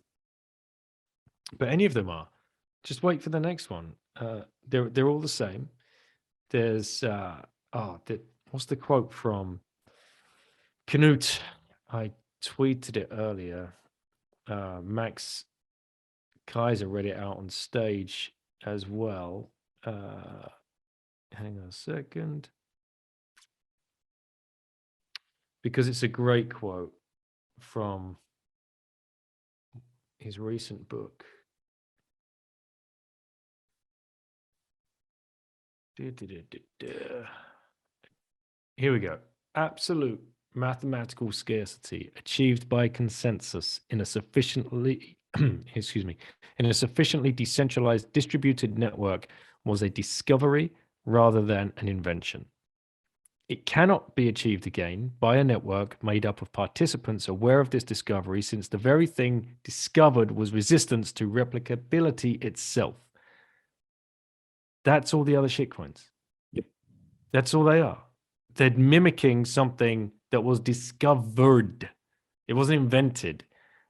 any of them are. Just wait for the next one. They're all the same. There's what's the quote from Knut? I tweeted it earlier. Max Kaiser read it out on stage as well. Hang on a second. Because it's a great quote from his recent book. Here we go. Absolute mathematical scarcity achieved by consensus in a sufficiently decentralized distributed network was a discovery rather than an invention. It cannot be achieved again by a network made up of participants aware of this discovery, since the very thing discovered was resistance to replicability itself. That's all the other shitcoins. Yep. That's all they are. They're mimicking something that was discovered. It wasn't invented.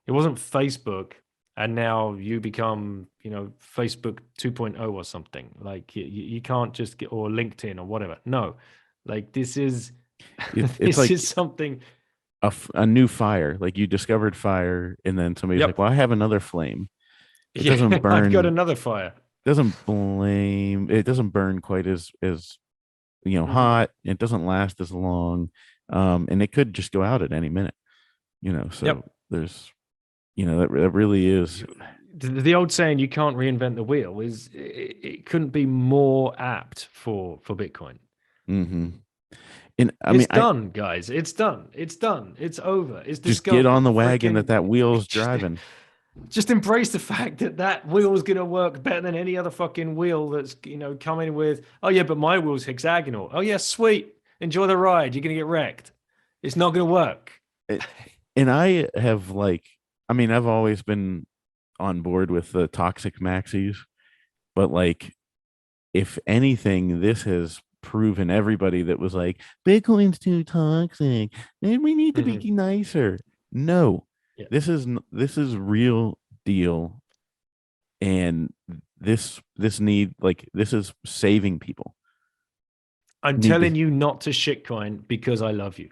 It wasn't Facebook, and now you become, Facebook 2.0 or something. Like you can't just get, or LinkedIn or whatever. No, like this is it's like is something. A new fire. Like you discovered fire, and then somebody's like, "Well, I have another flame." It doesn't burn. I've got another fire. It doesn't burn quite as hot. It doesn't last as long, and it could just go out at any minute. So there's, that really is. The old saying, "You can't reinvent the wheel," is it couldn't be more apt for Bitcoin. Mm-hmm. And it's done, guys. It's done. It's done. It's over. It's just get on the wagon that wheel's driving. Just embrace the fact that wheel is going to work better than any other fucking wheel that's coming with. Oh yeah, but my wheel's hexagonal. Oh yeah, sweet. Enjoy the ride. You're going to get wrecked. It's not going to work. And I have I've always been on board with the toxic maxis, but if anything, this has proven everybody that was like Bitcoin's too toxic and we need to be nicer. No, this is real deal, and this is saving people. I'm telling you not to shitcoin because I love you.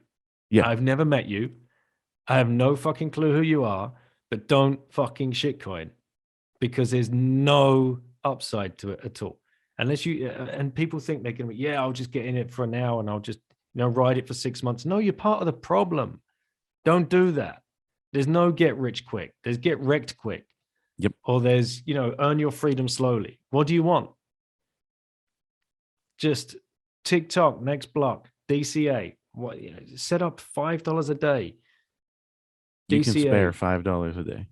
Yeah, I've never met you. I have no fucking clue who you are, but don't fucking shitcoin because there's no upside to it at all. Unless you, and people think they're going to be, I'll just get in it for now and I'll just, ride it for 6 months. No, you're part of the problem. Don't do that. There's no get rich quick. There's get wrecked quick. Yep. Or there's, earn your freedom slowly. What do you want? Just TikTok, next block, DCA. What, set up $5 a day. You can spare $5 a day.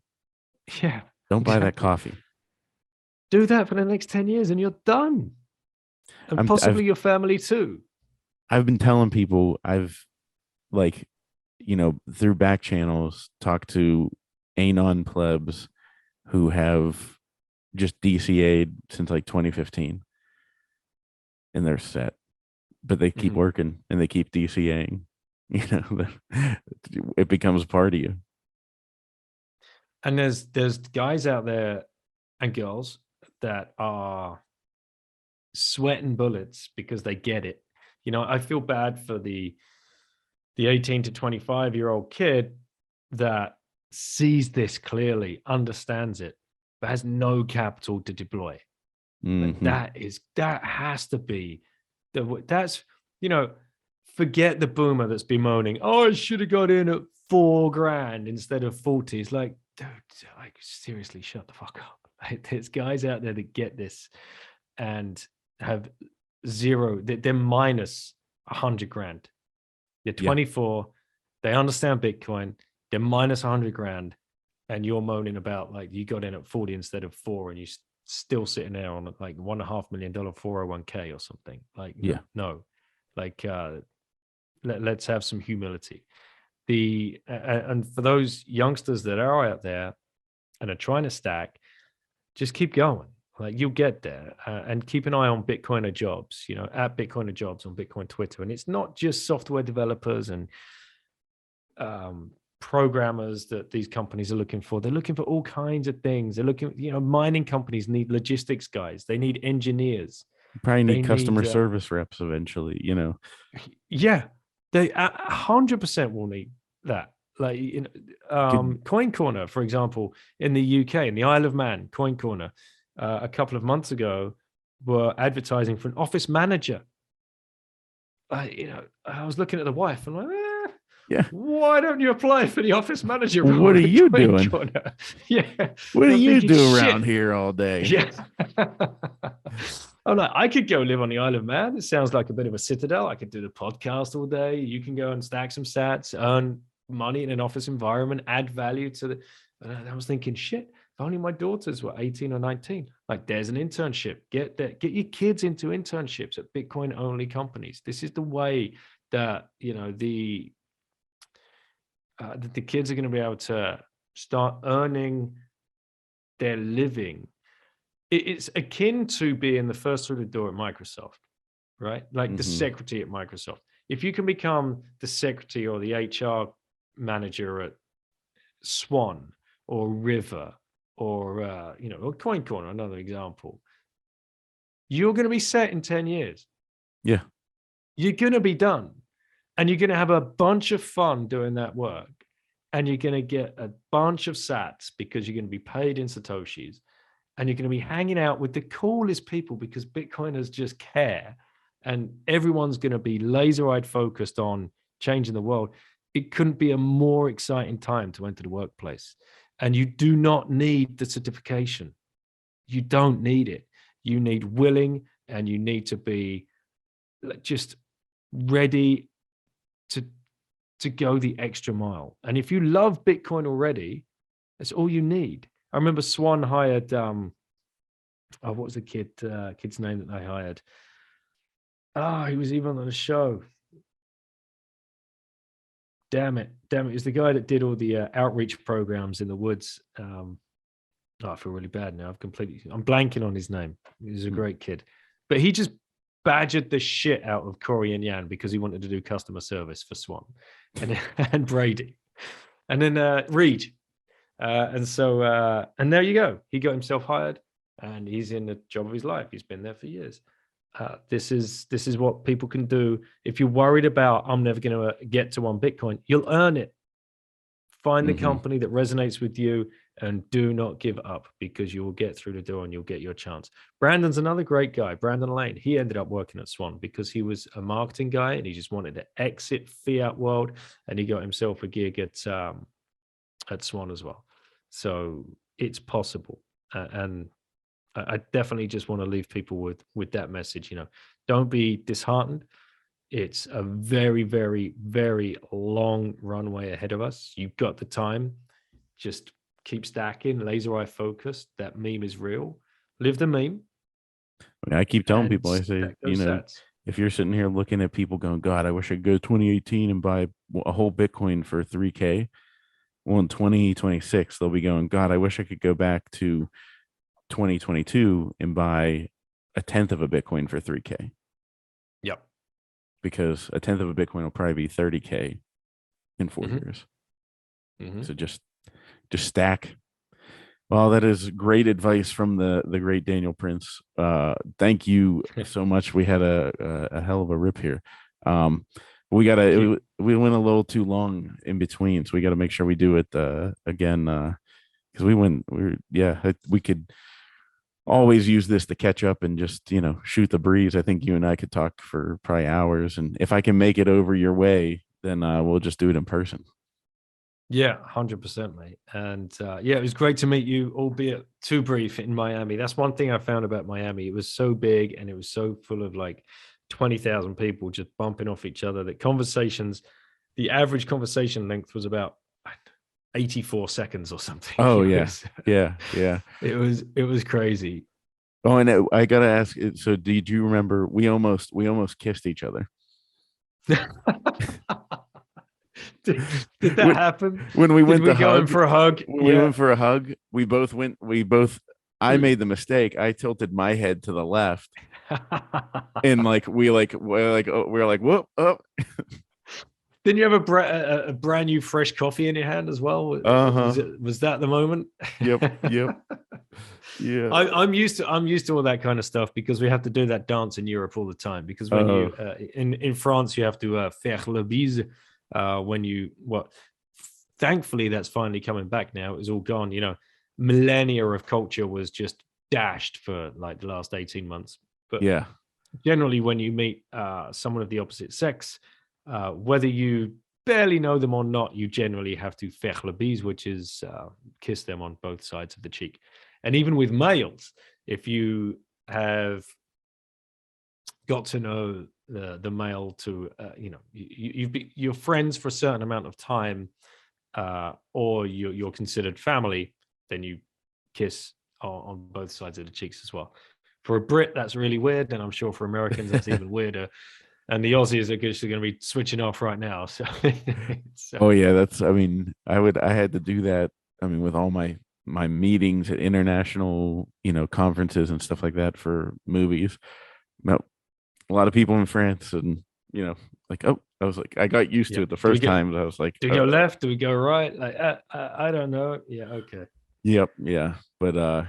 Yeah. Don't buy that coffee. Do that for the next 10 years and you're done. And possibly your family too. I've been telling people, through back channels, talked to Anon plebs who have just DCA'd since 2015. And they're set. But they keep working and they keep DCAing. It becomes a part of you. And there's guys out there and girls that are sweating bullets because they get it. I feel bad for the 18 to 25-year-old kid that sees this clearly, understands it, but has no capital to deploy. That has to be that's forget the boomer that's bemoaning, oh, I should have got in at $4,000 instead of 40. It's like, dude, like, seriously, shut the fuck up. Like, there's guys out there that get this and have zero, they're minus 100 grand. They're 24, they understand Bitcoin, they're minus 100 grand, and you're moaning about like you got in at 40 instead of 4, and you still sitting there on like $1.5 million 401k or something. Like, no. Like, let's have some humility. And for those youngsters that are out there and are trying to stack, just keep going. Like, you'll get there. And keep an eye on Bitcoiner jobs, at Bitcoiner jobs on Bitcoin Twitter. And it's not just software developers and programmers that these companies are looking for. They're looking for all kinds of things. They're looking, mining companies need logistics guys. They need engineers. You probably need customer service reps eventually, Yeah, they 100% will need that. Like, Coin Corner, for example, in the UK, in the Isle of Man, Coin Corner, a couple of months ago, were advertising for an office manager. I was looking at the wife and like, why don't you apply for the office manager role? What are you doing? Yeah. What do you do around here all day? Yeah. I'm like, I could go live on the Isle of Man. It sounds like a bit of a citadel. I could do the podcast all day. You can go and stack some sats, earn money in an office environment, add value to the. And I was thinking, shit, if only my daughters were 18 or 19. Like, there's an internship. Get your kids into internships at Bitcoin only companies. This is the way that, the kids are going to be able to start earning their living. It's akin to being the first through the door at Microsoft, right? Like the secretary at Microsoft. If you can become the secretary or the HR manager at Swan or River or, or Coin Corner, another example, you're going to be set in 10 years. Yeah. You're going to be done. And you're going to have a bunch of fun doing that work. And you're going to get a bunch of sats because you're going to be paid in Satoshis. And you're going to be hanging out with the coolest people because Bitcoiners just care. And everyone's going to be laser-eyed focused on changing the world. It couldn't be a more exciting time to enter the workplace. And you do not need the certification. You don't need it. You need willing, and you need to be just ready to go the extra mile. And if you love Bitcoin already, that's all you need. I remember Swan hired, what was the kid's name that they hired? He was even on the show. Damn it. It's the guy that did all the outreach programs in the woods. I feel really bad now. I'm blanking on his name. He's a great kid. But he just badgered the shit out of Cory and Yan because he wanted to do customer service for Swan and Brady. And then Reed. And there you go. He got himself hired and he's in the job of his life. He's been there for years. This is what people can do. If you're worried about, I'm never going to get to one Bitcoin, you'll earn it. Find the company that resonates with you and do not give up, because you will get through the door and you'll get your chance. Brandon's another great guy, Brandon Lane. He ended up working at Swan because he was a marketing guy and he just wanted to exit fiat world, and he got himself a gig at Swan as well. So it's possible. And I definitely just want to leave people with that message. Don't be disheartened. It's a very, very, very long runway ahead of us. You've got the time. Just keep stacking, laser eye focused. That meme is real. Live the meme. I keep telling people, I say, if you're sitting here looking at people going, God, I wish I could go 2018 and buy a whole Bitcoin for 3K. Well, in 2026, they'll be going, God, I wish I could go back to 2022 and buy a tenth of a Bitcoin for 3K. Yep. Because a tenth of a Bitcoin will probably be 30K in 4 years. So just stack. Well, that is great advice from the great Daniel Prince. Thank you so much. We had a hell of a rip here. We went a little too long in between, so we got to make sure we do it again, because we could always use this to catch up and just, shoot the breeze. I think you and I could talk for probably hours. And if I can make it over your way, then we'll just do it in person. Yeah, 100%, mate. And yeah, it was great to meet you, albeit too brief in Miami. That's one thing I found about Miami. It was so big and it was so full of like 20,000 people just bumping off each other that conversations, the average conversation length was about 84 seconds or something. Oh, yeah. Yeah. Yeah. It was crazy. Oh, and I gotta ask. So, did you remember we almost kissed each other? did that happen? When we went Did we to go in hug for a hug? When we went for a hug, we both went. I made the mistake. I tilted my head to the left, and we're like, whoop up. Didn't you have a brand new fresh coffee in your hand as well? Was that the moment? Yep. Yeah. I'm used to all that kind of stuff because we have to do that dance in Europe all the time. Because when you in France you have to faire le bise thankfully that's finally coming back now. It was all gone. Millennia of culture was just dashed for like the last 18 months. But yeah, generally when you meet someone of the opposite sex, whether you barely know them or not, you generally have to faire le bise, which is kiss them on both sides of the cheek. And even with males, if you have got to know the male to, you're friends for a certain amount of time, or you're considered family, then you kiss on both sides of the cheeks as well. For a Brit, that's really weird, and I'm sure for Americans that's even weirder. And the Aussies are going to be switching off right now. So, oh yeah, I had to do that. I mean, with all my meetings at international, conferences and stuff like that for movies. No, a lot of people in France, and I was like, I got used to it the first time. I was like, do we go left? Do we go right? Like, I don't know. Yeah, okay. Yep, yeah, but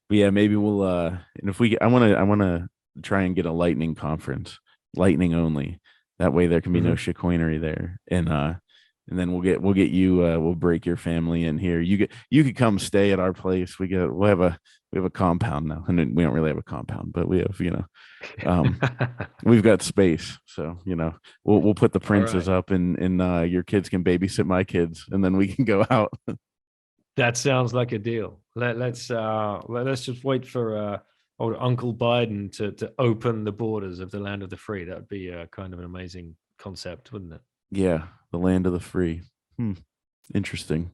yeah, maybe we'll and if I want to try and get a lightning conference, lightning only. That way there can be no chicanery there, and then we'll get you. We'll break your family in here. You could come stay at our place. We have a compound now, and we don't really have a compound, but we have we've got space. So we'll put the princes up, and your kids can babysit my kids, and then we can go out. That sounds like a deal. Let's just wait for old Uncle Biden to open the borders of the land of the free. That would be kind of an amazing concept, wouldn't it? Yeah, the land of the free. Interesting.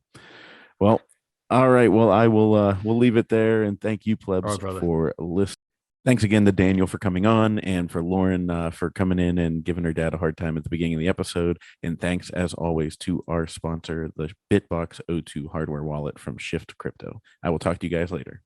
Well, all right. Well, I will we'll leave it there, and thank you, plebs, for listening. Thanks again to Daniel for coming on, and for Lauren for coming in and giving her dad a hard time at the beginning of the episode. And thanks, as always, to our sponsor, the BitBox O2 hardware wallet from Shift Crypto. I will talk to you guys later.